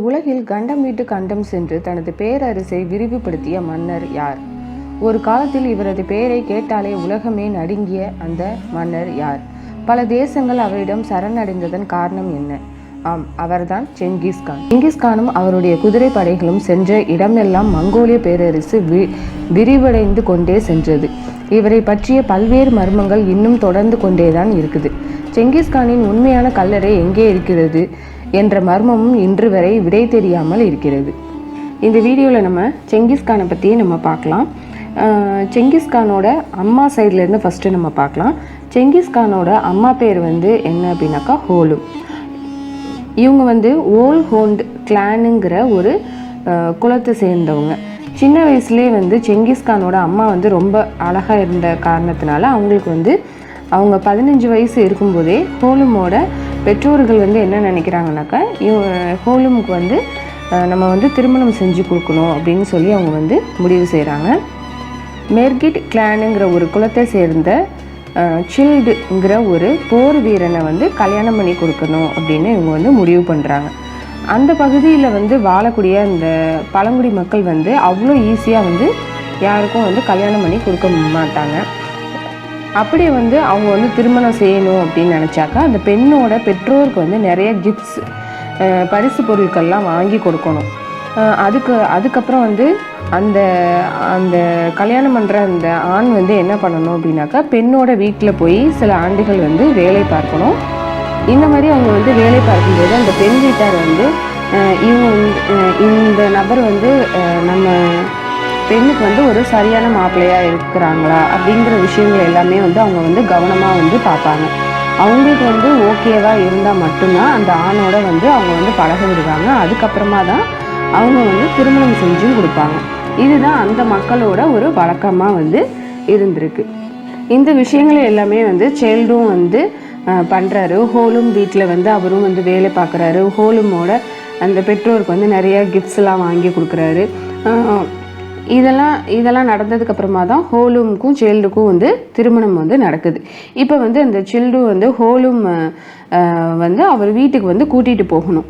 உலகில் கண்டம் விட்டு கண்டம் சென்று தனது பேரரசை விரிவுபடுத்திய மன்னர் யார்? ஒரு காலத்தில் இவரது பெயரை கேட்டாலே உலகமே நடுங்கிய அந்த மன்னர் யார்? பல தேசங்கள் அவரிடம் சரணடைந்ததன் காரணம் என்ன? ஆம், அவர்தான் செங்கிஸ்கான். செங்கிஸ்கானும் அவருடைய குதிரை படைகளும் சென்ற இடமெல்லாம் மங்கோலிய பேரரசு விரிவடைந்து கொண்டே சென்றது. இவரை பற்றிய பல்வேறு மர்மங்கள் இன்னும் தொடர்ந்து கொண்டேதான் இருக்குது. செங்கிஸ்கானின் உண்மையான கல்லறை எங்கே இருக்கிறது என்ற மர்மமும் இன்று வரை விடை தெரியாமல் இருக்கிறது. இந்த வீடியோவில் நம்ம செங்கிஸ்கானை பற்றி நம்ம பார்க்கலாம். செங்கிஸ்கானோட அம்மா சைட்லேருந்து ஃபஸ்ட்டு நம்ம பார்க்கலாம். செங்கிஸ்கானோட அம்மா பேர் என்ன அப்படின்னாக்கா ஹோலும். இவங்க ஓல் ஹோண்ட் கிளானுங்கிற ஒரு குலத்தை சேர்ந்தவங்க. சின்ன வயசுலேயே செங்கிஸ்கானோட அம்மா ரொம்ப அழகாக இருந்த காரணத்தினால அவங்களுக்கு அவங்க 15 வயசு இருக்கும்போதே ஹோலுமோட பெற்றோர்கள் என்ன நினைக்கிறாங்கனாக்கா, ஹோலுமுக்கு நம்ம திருமணம் செஞ்சு கொடுக்கணும் அப்படின்னு சொல்லி அவங்க முடிவு செய்கிறாங்க. மெர்கிட் கிளானுங்கிற ஒரு குலத்தை சேர்ந்த சில்டுங்கிற ஒரு போர் வீரனை கல்யாணம் பண்ணி கொடுக்கணும் அப்படின்னு இவங்க முடிவு பண்ணுறாங்க. அந்த பகுதியில் வாழக்கூடிய அந்த பழங்குடி மக்கள் அவ்வளோ ஈஸியாக யாருக்கும் கல்யாணம் பண்ணி கொடுக்க மாட்டாங்க. அப்படி அவங்க திருமணம் செய்யணும் அப்படின்னு நினச்சாக்கா அந்த பெண்ணோட பெற்றோருக்கு நிறைய கிஃப்ட்ஸ் பரிசு பொருட்கள்லாம் வாங்கி கொடுக்கணும். அதுக்கப்புறம் அந்த அந்த கல்யாணம் பண்ணுற அந்த ஆண் என்ன பண்ணணும் அப்படின்னாக்கா பெண்ணோட வீட்டில் போய் சில ஆண்டுகள் வேலை பார்க்கணும். இந்த மாதிரி அவங்க வேலை பார்க்கும்போது அந்த பெண் வீட்டார் இந்த நபர் நம்ம பெண்ணுக்கு ஒரு சரியான மாப்பிள்ளையாக இருக்கிறாங்களா அப்படிங்கிற விஷயங்கள் எல்லாமே அவங்க கவனமாக பார்ப்பாங்க. அவங்களுக்கு ஓகேவாக இருந்தால் மட்டும்தான் அந்த ஆணோட அவங்க பழக விடுவாங்க. அதுக்கப்புறமா தான் அவங்க திருமணம் செஞ்சும் கொடுப்பாங்க. இதுதான் அந்த மக்களோட ஒரு வழக்கமாக இருந்திருக்கு. இந்த விஷயங்களை எல்லாமே சைல்டும் பண்ணுறாரு. ஹோலும் வீட்டில் அவரும் வேலை பார்க்குறாரு. ஹோலுமோட அந்த பெற்றோருக்கு நிறைய கிஃப்ட்ஸ்லாம் வாங்கி கொடுக்குறாரு. இதெல்லாம் நடந்ததுக்கப்புறமா தான் ஹோலுமுக்கும் சில்டுக்கும் திருமணம் நடக்குது. இப்போ அந்த சில்டு ஹோலும் அவர் வீட்டுக்கு கூட்டிகிட்டு போகணும்.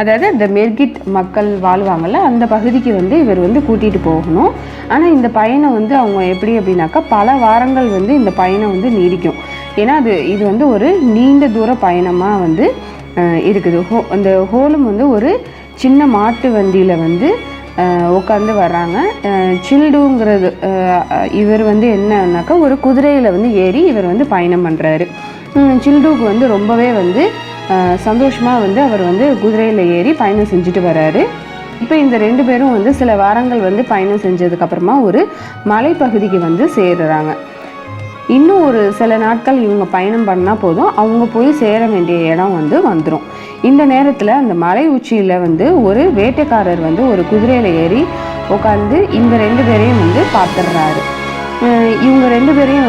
அதாவது அந்த மெர்கிட் மக்கள் வாழ்வாங்கள்ல அந்த பகுதிக்கு இவர் கூட்டிகிட்டு போகணும். ஆனால் இந்த பயணம் அவங்க எப்படி அப்படின்னாக்கா பல வாரங்கள் இந்த பயணம் நீடிக்கும். ஏன்னா இது ஒரு நீண்ட தூர பயணமாக இருக்குது. அந்த ஹோலும் ஒரு சின்ன மாட்டு வண்டியில் உட்காந்து வர்றாங்க. சில்டுங்கிறது இவர் என்னன்னாக்கா ஒரு குதிரையில் ஏறி இவர் பயணம் பண்ணுறாரு. சில்டுவுக்கு ரொம்பவே சந்தோஷமாக அவர் குதிரையில் ஏறி பயணம் செஞ்சுட்டு வர்றாரு. இப்போ இந்த 2 பேரும் சில வாரங்கள் பயணம் செஞ்சதுக்கப்புறமா ஒரு மலைப்பகுதிக்கு சேர்றாங்க. இன்னும் ஒரு சில நாட்கள் இவங்க பயணம் பண்ணால் போதும், அவங்க போய் சேர வேண்டிய இடம் வந்துடும். இந்த நேரத்தில் அந்த மலை உச்சியில் ஒரு வேட்டைக்காரர் ஒரு குதிரையில் ஏறி உட்காந்து இந்த 2 பேரையும் பார்த்துடுறாரு. இவங்க 2 பேரையும்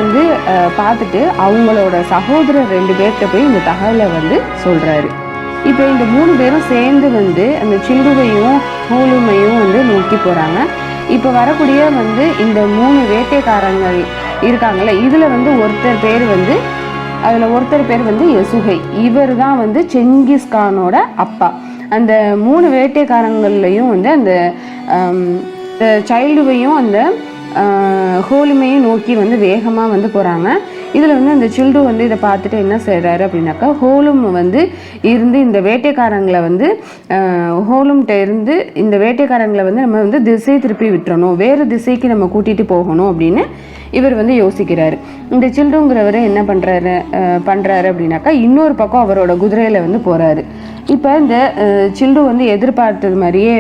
பார்த்துட்டு அவங்களோட சகோதரர் 2 பேர்கிட்ட போய் இந்த தகவலை சொல்கிறாரு. இப்போ இந்த 3 பேரும் சேர்ந்து அந்த சில்டுவையும் ஹோலுமையும் நோக்கி போகிறாங்க. இப்போ வரக்கூடிய இந்த 3 வேட்டைக்காரங்கள் இருக்காங்கல்ல, இதில் ஒருத்தர் பேர் ஒருத்தர் பேர் யசுகை. இவர் தான் செங்கிஸ்கானோட அப்பா. அந்த 3 வேட்டைக்காரங்கள்லையும் அந்த சைல்டுவையும் அந்த ஹோலுமையும் நோக்கி வேகமாக போகிறாங்க. இதில் அந்த சில்டு இதை பார்த்துட்டு என்ன செய்கிறாரு அப்படின்னாக்கா, ஹோலும் இருந்து இந்த வேட்டைக்காரங்களை ஹோலும்கிட்ட இருந்து இந்த வேட்டைக்காரங்களை நம்ம திசை திருப்பி விட்டுறணும், வேறு திசைக்கு நம்ம கூட்டிகிட்டு போகணும் அப்படின்னு இவர் யோசிக்கிறாரு. இந்த சில்டுங்கிறவர் என்ன பண்ணுறாரு அப்படின்னாக்கா இன்னொரு பக்கம் அவரோட குதிரையில் போகிறாரு. இப்போ இந்த சில்டு எதிர்பார்த்தது மாதிரியே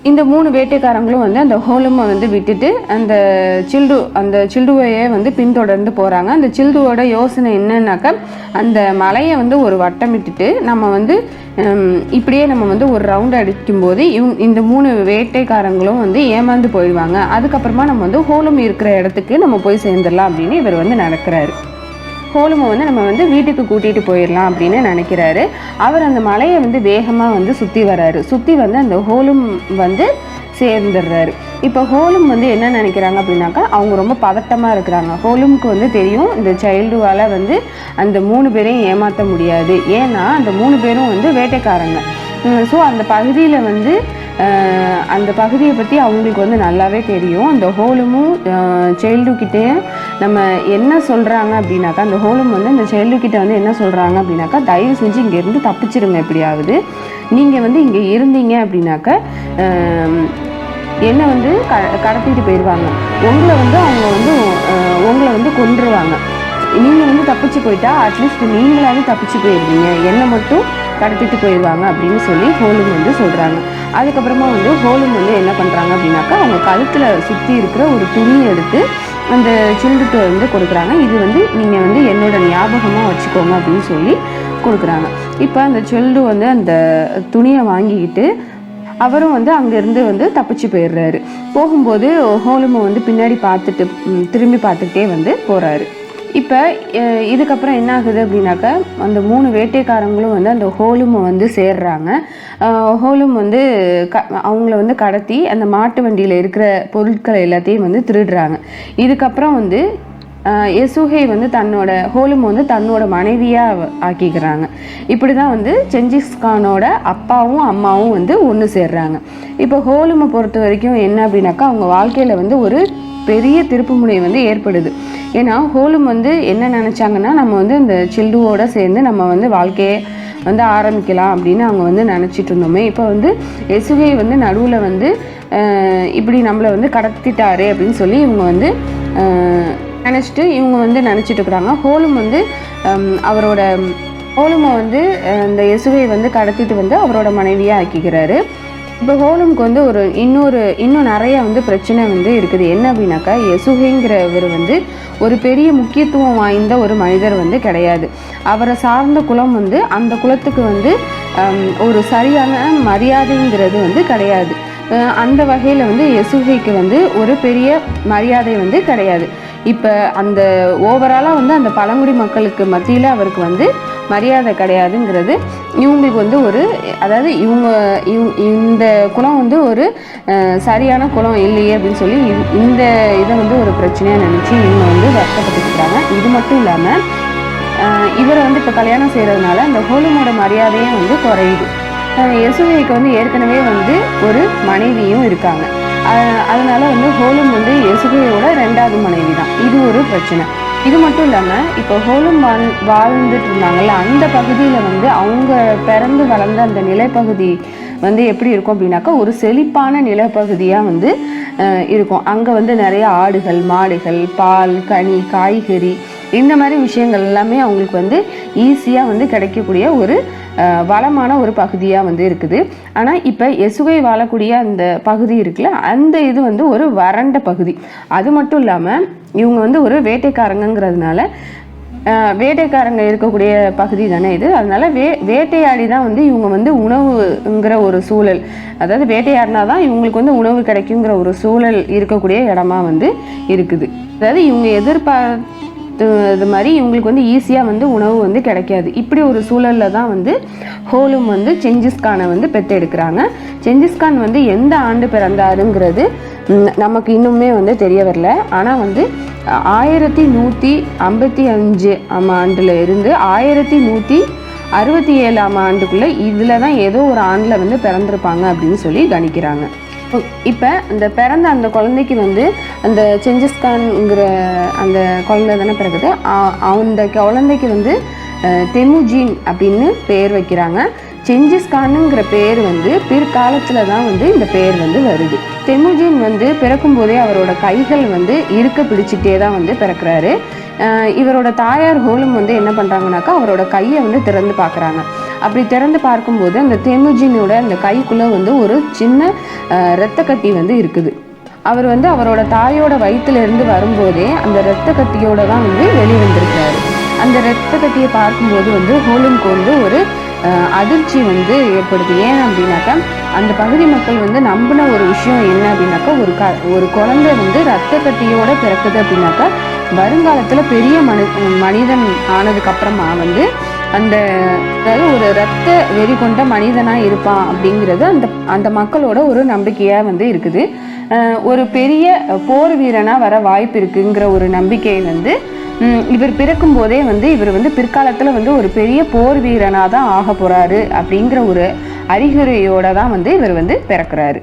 இந்த 3 வேட்டைக்காரங்களும் அந்த ஹோலுமை விட்டுட்டு அந்த சில்டுவையே பின்தொடர்ந்து போகிறாங்க. அந்த சில்டுவோட யோசனை என்னன்னாக்கா, அந்த மலையை ஒரு வட்டமிட்டுட்டு நம்ம இப்படியே நம்ம ஒரு ரவுண்ட் அடிக்கும்போது இந்த 3 வேட்டைக்காரங்களும் ஏமாந்து போயிடுவாங்க. அதுக்கப்புறமா நம்ம ஹோலும் இருக்கிற இடத்துக்கு நம்ம போய் சேர்ந்துடலாம் அப்படின்னு இவர் நடக்கிறாரு. ஹோலுமை நம்ம வீட்டுக்கு கூட்டிகிட்டு போயிடலாம் அப்படின்னு நினைக்கிறாரு. அவர் அந்த மலையை வேகமாக சுற்றி வர்றாரு. சுற்றி அந்த ஹோலும் சேர்ந்துடுறாரு. இப்போ ஹோலும் என்ன நினைக்கிறாங்க அப்படின்னாக்கா, அவங்க ரொம்ப பதட்டமாக இருக்கிறாங்க. ஹோலுமுக்கு தெரியும் இந்த சைல்டுவால் அந்த 3 பேரையும் ஏமாற்ற முடியாது. ஏன்னா அந்த 3 பேரும் வேட்டைக்காரங்க. ஸோ அந்த பகுதியில் வந்து அந்த பகுதியை பற்றி அவங்களுக்கு வந்து நல்லாவே தெரியும். அந்த ஹோலுமும் சைல்டுக்கிட்டேயும் நம்ம என்ன சொல்கிறாங்க அப்படின்னாக்கா, அந்த ஹோலும் வந்து அந்த சைல்டுக்கிட்ட வந்து என்ன சொல்கிறாங்க அப்படின்னாக்கா, தயவு செஞ்சு இங்கேருந்து தப்பிச்சிருங்க, எப்படியாவது நீங்கள் வந்து இங்கே இருந்தீங்க அப்படின்னாக்கா என்னை வந்து கடத்திட்டு போயிடுவாங்க, உங்களை வந்து அவங்க வந்து உங்களை வந்து கொன்றுவாங்க, நீங்கள் வந்து தப்பிச்சு போயிட்டா அட்லீஸ்ட் நீங்களாவது தப்பிச்சு போயிடுவீங்க, என்னை மட்டும் கடத்திட்டு போயிடுவாங்க அப்படின்னு சொல்லி ஹோலும் வந்து சொல்கிறாங்க. அதுக்கப்புறமா வந்து ஹோலும் வந்து என்ன பண்ணுறாங்க அப்படின்னாக்கா, அவங்க கழுத்தில் சுற்றி இருக்கிற ஒரு துணியை எடுத்து அந்த சில்டுட்டு வந்து கொடுக்குறாங்க. இது வந்து நீங்கள் வந்து என்னோட ஞாபகமாக வச்சுக்கோங்க அப்படின்னு சொல்லி கொடுக்குறாங்க. இப்போ அந்த சில்டு வந்து அந்த துணியை வாங்கிக்கிட்டு அவரும் வந்து அங்கேருந்து வந்து தப்பிச்சு போயிடுறாரு. போகும்போது ஹோலுமை வந்து பின்னாடி பார்த்துட்டு திரும்பி பார்த்துக்கிட்டே வந்து போகிறாரு. இப்போ இதுக்கப்புறம் என்ன ஆகுது அப்படின்னாக்கா, அந்த 3 வேட்டைக்காரங்களும் வந்து அந்த ஹோலுமை வந்து சேர்றாங்க. ஹோலும் வந்து அவங்கள வந்து கடத்தி அந்த மாட்டு வண்டியில் இருக்கிற பொருட்களை எல்லாத்தையும் வந்து திருடுறாங்க. இதுக்கப்புறம் வந்து யசுகை வந்து ஹோலும் வந்து தன்னோட மனைவியாக ஆக்கிக்கிறாங்க. இப்படி தான் வந்து செங்கிஸ்கானோட அப்பாவும் அம்மாவும் வந்து ஒன்று சேர்றாங்க. இப்போ ஹோலுமை பொறுத்த வரைக்கும் என்ன அப்படின்னாக்கா, அவங்க வாழ்க்கையில் வந்து ஒரு பெரிய திருப்புமுனை வந்து ஏற்படுது. ஏன்னா ஹோலும் வந்து என்ன நினச்சாங்கன்னா, நம்ம வந்து இந்த சில்டுவோட சேர்ந்து நம்ம வந்து வாழ்க்கையை வந்து ஆரம்பிக்கலாம் அப்படின்னு அவங்க வந்து நினச்சிட்டு இருந்தோமே, இப்போ வந்து யசுகை வந்து நடுவில் வந்து இப்படி நம்மளை வந்து கடத்திட்டாரு அப்படின்னு சொல்லி இவங்க வந்து நினச்சிட்டு இருக்கிறாங்க. ஹோலும் வந்து ஹோலுமை வந்து இந்த யசுகை வந்து கடத்திட்டு வந்து அவரோட மனைவியாக ஆக்கிக்கிறாரு. இப்போ ஹோலுமுக்கு வந்து இன்னும் நிறைய வந்து பிரச்சனை வந்து இருக்குது. என்ன அப்படின்னாக்கா, யசுகைங்கிறவர் வந்து ஒரு பெரிய முக்கியத்துவம் வாய்ந்த ஒரு மனிதர் வந்து கிடையாது. அவரை சார்ந்த குலம் வந்து அந்த குலத்துக்கு வந்து ஒரு சரியான மரியாதைங்கிறது வந்து கிடையாது. அந்த வகையில் வந்து யசுகைக்கு வந்து ஒரு பெரிய மரியாதை வந்து கிடையாது. இப்போ அந்த ஓவராலாக வந்து அந்த பழங்குடி மக்களுக்கு மத்தியில் அவருக்கு வந்து மரியாதை கிடையாதுங்கிறது இவங்களுக்கு வந்து அதாவது இந்த குலம் வந்து ஒரு சரியான குலம் இல்லையே அப்படின்னு சொல்லி இந்த இதை வந்து ஒரு பிரச்சனையாக நினச்சி இவங்க வந்து வருத்தப்பட்டுருக்காங்க. இது மட்டும் இல்லாமல் இவரை வந்து இப்போ கல்யாணம் செய்கிறதுனால அந்த ஹோலுமோட மரியாதையும் வந்து குறையுது. யசுகைக்கு வந்து ஏற்கனவே வந்து ஒரு மனைவியும் இருக்காங்க. அதனால வந்து ஹோலும் வந்து யசுகையோட 2வது மனைவி தான். இது ஒரு பிரச்சனை. இது மட்டும் இல்லாமல் இப்போ ஹோலும் வாழ்ந்துட்டு இருந்தாங்கல்ல, அந்த பகுதியில் வந்து அவங்க பிறந்து வளர்ந்த அந்த நிலப்பகுதி வந்து எப்படி இருக்கும் அப்படின்னாக்கா, ஒரு செழிப்பான நிலப்பகுதியாக வந்து இருக்கும். அங்கே வந்து நிறைய ஆடுகள், மாடுகள், பால், கனி, காய்கறி இந்த மாதிரி விஷயங்கள் எல்லாமே அவங்களுக்கு வந்து ஈஸியாக வந்து கிடைக்கக்கூடிய ஒரு வளமான ஒரு பகுதியாக வந்து இருக்குது. ஆனால் இப்போ யசுகை வாழக்கூடிய அந்த பகுதி இருக்குல்ல, அந்த இது வந்து ஒரு வறண்ட பகுதி. அது மட்டும் இல்லாமல் இவங்க வந்து ஒரு வேட்டைக்காரங்கிறதுனால வேட்டைக்காரங்க இருக்கக்கூடிய பகுதி தானே இது. அதனால வேட்டையாடி தான் வந்து இவங்க வந்து உணவுங்கிற ஒரு சூழல், அதாவது வேட்டையாடினா தான் இவங்களுக்கு வந்து உணவு கிடைக்குங்கிற ஒரு சூழல் இருக்கக்கூடிய இடமா வந்து இருக்குது. அதாவது இவங்க இது மாதிரி இவங்களுக்கு வந்து ஈஸியாக வந்து உணவு வந்து கிடைக்காது. இப்படி ஒரு சூழலில் தான் வந்து ஹோலும் வந்து செங்கிஸ்கானை வந்து பெற்றெடுக்கிறாங்க. செங்கிஸ்கான் வந்து எந்த ஆண்டு பிறந்தாருங்கிறது நமக்கு இன்னுமே வந்து தெரிய வரல. ஆனால் வந்து 1155 ஆண்டில் இருந்து 1167 ஆண்டுக்குள்ளே இதில் தான் ஏதோ ஒரு ஆண்டில் வந்து பிறந்திருப்பாங்க அப்படின்னு சொல்லி கணிக்கிறாங்க. இப்போ இந்த பிறந்த அந்த குழந்தைக்கு வந்து அந்த செங்கிஸ்கான்ங்கிற அந்த குழந்தை தானே பிறகுது. அந்த குழந்தைக்கு வந்து தெமுஜின் அப்படின்னு பேர் வைக்கிறாங்க. செங்கிஸ்கானுங்கிற பேர் வந்து பிற்காலத்தில் தான் வந்து இந்த பேர் வந்து வருது. தெமுஜின் வந்து பிறக்கும் போதே அவரோட கைகள் வந்து இருக்க பிடிச்சிட்டே தான் வந்து பிறக்கிறாரு. இவரோட தாயார் ஹோலும் வந்து என்ன பண்ணுறாங்கனாக்கா, அவரோட கையை வந்து திறந்து பார்க்குறாங்க. அப்படி திறந்து பார்க்கும்போது அந்த தெமுஜினோட அந்த கைக்குள்ளே வந்து ஒரு சின்ன இரத்த கட்டி வந்து இருக்குது. அவர் வந்து அவரோட தாயோட வயிற்றுலேருந்து வரும்போதே அந்த இரத்த கட்டியோட தான் வந்து வெளிவந்திருக்காரு. அந்த இரத்த கட்டியை பார்க்கும்போது வந்து ஹோலுமுக்கு வந்து ஒரு அதிர்ச்சி வந்து ஏற்படுது. ஏன் அப்படின்னாக்கா, அந்த பகுதி மக்கள் வந்து நம்பின ஒரு விஷயம் என்ன அப்படின்னாக்கா, ஒரு குழந்தை வந்து இரத்த கட்டியோட பிறக்குது அப்படின்னாக்கா வருங்காலத்தில் பெரிய மனிதன் ஆனதுக்கப்புறமா வந்து அதாவது ஒரு இரத்த வெறி கொண்ட மனிதனாக இருப்பான் அப்படிங்கிறது அந்த மக்களோட ஒரு நம்பிக்கையாக வந்து இருக்குது. ஒரு பெரிய போர் வீரனாக வர வாய்ப்பு இருக்குங்கிற ஒரு நம்பிக்கை வந்து இவர் பிறக்கும் போதே வந்து இவர் வந்து பிற்காலத்தில் வந்து ஒரு பெரிய போர் வீரனாக தான் ஆக போகிறாரு அப்படிங்கிற ஒரு அறிகுறியோட தான் வந்து இவர் வந்து பிறக்கிறாரு.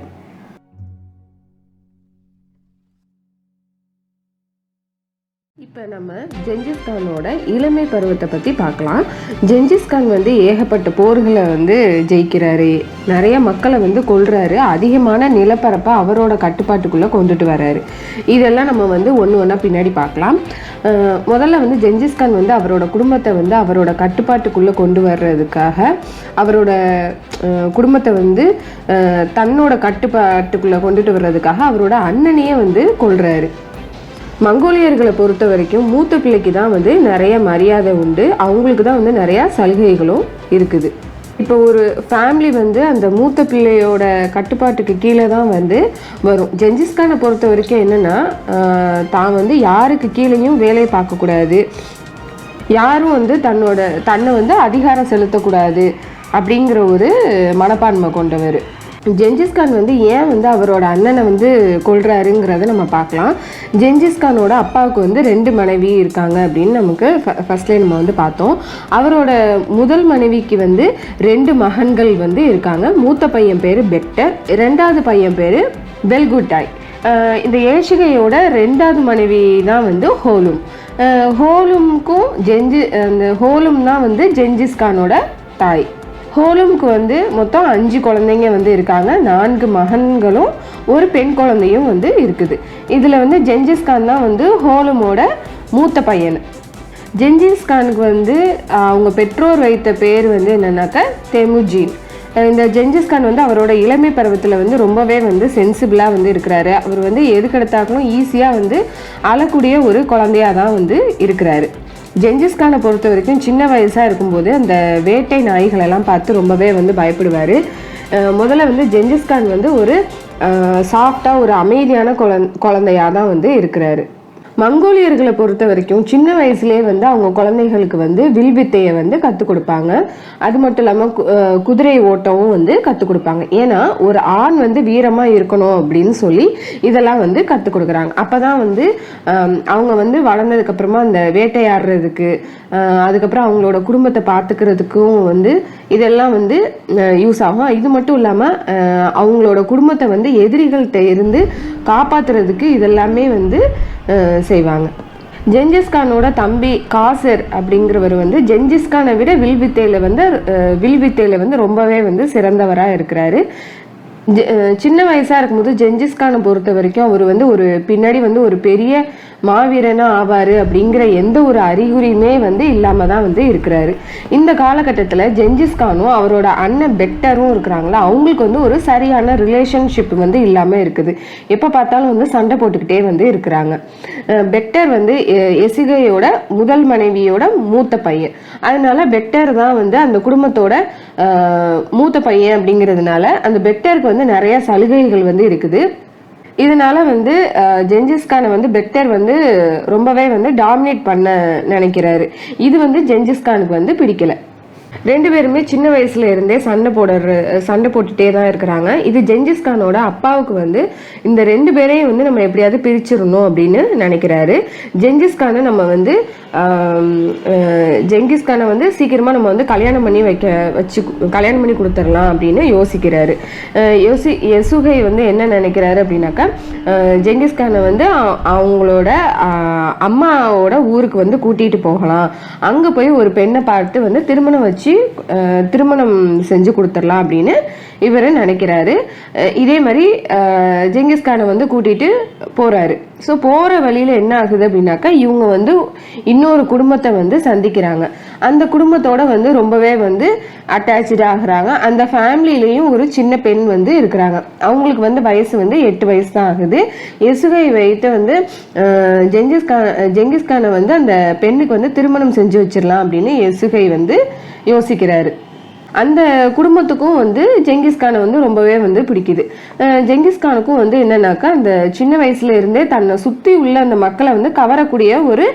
இப்போ நம்ம ஜெங்கிஸ்கானோட இளமை பருவத்தை பற்றி பார்க்கலாம். ஜெங்கிஸ்கான் வந்து ஏகப்பட்ட போர்களை வந்து ஜெயிக்கிறாரு, நிறைய மக்களை வந்து கொல்றாரு, அதிகமான நிலப்பரப்பை அவரோட கட்டுப்பாட்டுக்குள்ளே கொண்டுட்டு வர்றாரு. இதெல்லாம் நம்ம வந்து ஒன்று ஒன்றா பின்னாடி பார்க்கலாம். முதல்ல வந்து ஜெங்கிஸ்கான் வந்து அவரோட குடும்பத்தை வந்து அவரோட கட்டுப்பாட்டுக்குள்ளே கொண்டு வர்றதுக்காக அவரோட குடும்பத்தை வந்து தன்னோட கட்டுப்பாட்டுக்குள்ளே கொண்டுட்டு வர்றதுக்காக அவரோட அண்ணனையே வந்து கொல்றாரு. மங்கோலியர்களை பொறுத்த வரைக்கும் மூத்த பிள்ளைக்கு தான் வந்து நிறைய மரியாதை உண்டு, அவங்களுக்கு தான் வந்து நிறையா சலுகைகளும் இருக்குது. இப்போ ஒரு ஃபேமிலி வந்து அந்த மூத்த பிள்ளையோட கட்டுப்பாட்டுக்கு கீழே தான் வந்து வரும். ஜெங்கிஸ்கானை பொறுத்த வரைக்கும் என்னென்னா, தான் வந்து யாருக்கு கீழேயும் வேலையை பார்க்கக்கூடாது, யாரும் வந்து தன்னை வந்து அதிகாரம் செலுத்தக்கூடாது அப்படிங்கிற ஒரு மனப்பான்மை கொண்டவர். ஜெங்கிஸ்கான் வந்து ஏன் வந்து அவரோட அண்ணனை வந்து கொல்றாருங்கிறத நம்ம பார்க்கலாம். ஜெங்கிஸ்கானோட அப்பாவுக்கு வந்து 2 மனைவி இருக்காங்க அப்படின்னு நமக்கு ஃபர்ஸ்ட்லேயே நம்ம வந்து பார்த்தோம். அவரோட முதல் மனைவிக்கு வந்து 2 மகன்கள் வந்து இருக்காங்க. மூத்த பையன் பேர் பெக்டர், 2வது பையன் பேர் பெல்குட்டாய். இந்த ஏஷிகையோட 2வது மனைவி தான் வந்து ஹோலும். ஹோலும்க்கும் அந்த ஹோலும் தான் வந்து ஜெங்கிஸ்கானோட தாய். ஹோலும்க்கு வந்து மொத்தம் 5 குழந்தைங்க வந்து இருக்காங்க, 4 மகன்களும் ஒரு பெண் குழந்தையும் வந்து இருக்குது. இதில் வந்து ஜெங்கிஸ்கான் தான் வந்து ஹோலுமோட மூத்த பையன். ஜெங்கிஸ்கானுக்கு வந்து அவங்க பெற்றோர் வைத்த பேர் வந்து என்னன்னாக்கா தெமுஜின். இந்த ஜெங்கிஸ்கான் வந்து அவரோட இளமை பருவத்தில் வந்து ரொம்பவே வந்து சென்சிபிளாக வந்து இருக்கிறாரு. அவர் வந்து எதுக்கெடுத்தாலும் ஈஸியாக வந்து அழக்கூடிய ஒரு குழந்தையாக தான் வந்து இருக்கிறாரு. ஜெங்கிஸ்கானை பொறுத்த வரைக்கும் சின்ன வயசாக இருக்கும்போது அந்த வேட்டை நாய்களெல்லாம் பார்த்து ரொம்பவே வந்து பயப்படுவார். முதல்ல வந்து ஜெங்கிஸ்கான் வந்து ஒரு சாஃப்டாக ஒரு அமைதியான குழந்தையாக தான் வந்து இருக்கிறாரு. மங்கோலியர்களை பொறுத்த வரைக்கும் சின்ன வயசுலேயே வந்து அவங்க குழந்தைகளுக்கு வந்து வில்வித்தையை வந்து கற்றுக் கொடுப்பாங்க. அது மட்டும் இல்லாமல் குதிரை ஓட்டமும் வந்து கற்றுக் கொடுப்பாங்க. ஏன்னா ஒரு ஆண் வந்து வீரமாக இருக்கணும் அப்படின்னு சொல்லி இதெல்லாம் வந்து கற்றுக் கொடுக்குறாங்க. அப்போ தான் வந்து அவங்க வந்து வளர்ந்ததுக்கப்புறமா அந்த வேட்டையாடுறதுக்கு, அதுக்கப்புறம் அவங்களோட குடும்பத்தை பார்த்துக்கிறதுக்கும் வந்து இதெல்லாம் வந்து யூஸ் ஆகும். இது மட்டும் இல்லாமல் அவங்களோட குடும்பத்தை வந்து எதிரிகள்கிட்ட இருந்து காப்பாற்றுறதுக்கு இதெல்லாமே வந்து செய்வாங்க. ஜெங்கிஸ்கானோட தம்பி காசர் அப்படிங்கிறவர் வந்து ஜெங்கிஸ்கானை விட வில்வித்தையில் வந்து ரொம்பவே வந்து சிறந்தவராக இருக்கிறாரு. சின்ன வயசாக இருக்கும்போது ஜெங்கிஸ்கானை பொறுத்த வரைக்கும் அவர் வந்து ஒரு பின்னாடி வந்து ஒரு பெரிய மாவீரனா ஆவார் அப்படிங்கிற எந்த ஒரு அறிகுறியுமே வந்து இல்லாமல் தான் வந்து இருக்கிறாரு. இந்த காலகட்டத்தில் ஜெங்கிஸ்கானும் அவரோட அண்ணன் பெக்டரும் இருக்கிறாங்களா, அவங்களுக்கு வந்து ஒரு சரியான ரிலேஷன்ஷிப் வந்து இல்லாமல் இருக்குது. எப்போ பார்த்தாலும் வந்து சண்டை போட்டுக்கிட்டே வந்து இருக்கிறாங்க. பெக்டர் வந்து எசிகையோட முதல் மனைவியோட மூத்த பையன், அதனால பெக்டர் தான் வந்து அந்த குடும்பத்தோட மூத்த பையன் அப்படிங்கிறதுனால அந்த பெக்டருக்கு வந்து நிறைய சலுகைகள் வந்து இருக்குது. இதனால வந்து ஜெங்கிஸ்கானை வந்து பெக்டர் வந்து ரொம்பவே வந்து டாமினேட் பண்ண நினைக்கிறாரு. இது வந்து ஜெங்கிஸ்கானுக்கு வந்து பிடிக்கல. 2 பேருமே சின்ன வயசுல இருந்தே சண்டை போட்டுட்டே தான் இருக்கிறாங்க. இது ஜெங்கிஸ்கானோட அப்பாவுக்கு வந்து இந்த 2 பேரையும் வந்து நம்ம எப்படியாவது பிரிச்சிடணும் அப்படின்னு நினைக்கிறாரு. ஜெங்கிஸ்கானை வந்து சீக்கிரமா நம்ம வந்து கல்யாணம் பண்ணி கொடுத்துடலாம் அப்படின்னு யோசிக்கிறாரு. யசுகை வந்து என்ன நினைக்கிறாரு அப்படின்னாக்கா, ஜெங்கிஸ்கானை வந்து அவங்களோட அம்மாவோட ஊருக்கு வந்து கூட்டிட்டு போகலாம், அங்க போய் ஒரு பெண்ணை பார்த்து வந்து திருமணம் செஞ்சு கொடுத்துடலாம் அப்படின்னு இவர் நினைக்கிறாரு. இதே மாதிரி ஜெங்கிஸ்கானை வந்து கூட்டிட்டு போறாரு. ஸோ போற வழியில என்ன ஆகுது அப்படின்னாக்கா, இவங்க வந்து இன்னொரு குடும்பத்தை வந்து சந்திக்கிறாங்க. அந்த குடும்பத்தோட வந்து ரொம்பவே வந்து அட்டாச்சு ஆகுறாங்க. அந்த ஃபேமிலியிலையும் ஒரு சின்ன பெண் வந்து இருக்கிறாங்க. அவங்களுக்கு வந்து வயசு வந்து 8 வயசு தான் ஆகுது. எசுகை வைத்து வந்து ஜெங்கிஸ்கானை வந்து அந்த பெண்ணுக்கு வந்து திருமணம் செஞ்சு வச்சிடலாம் அப்படின்னு எசுகை வந்து யோசிக்கிறாரு. அந்த குடும்பத்துக்கும் வந்து ஜெங்கிஸ்கானை வந்து ரொம்பவே வந்து பிடிக்குது. ஜெங்கிஸ்கானுக்கும் வந்து என்னன்னாக்கா, அந்த சின்ன வயசுல இருந்தே தன்னை சுற்றி உள்ள அந்த மக்களை வந்து கவரக்கூடிய ஒரு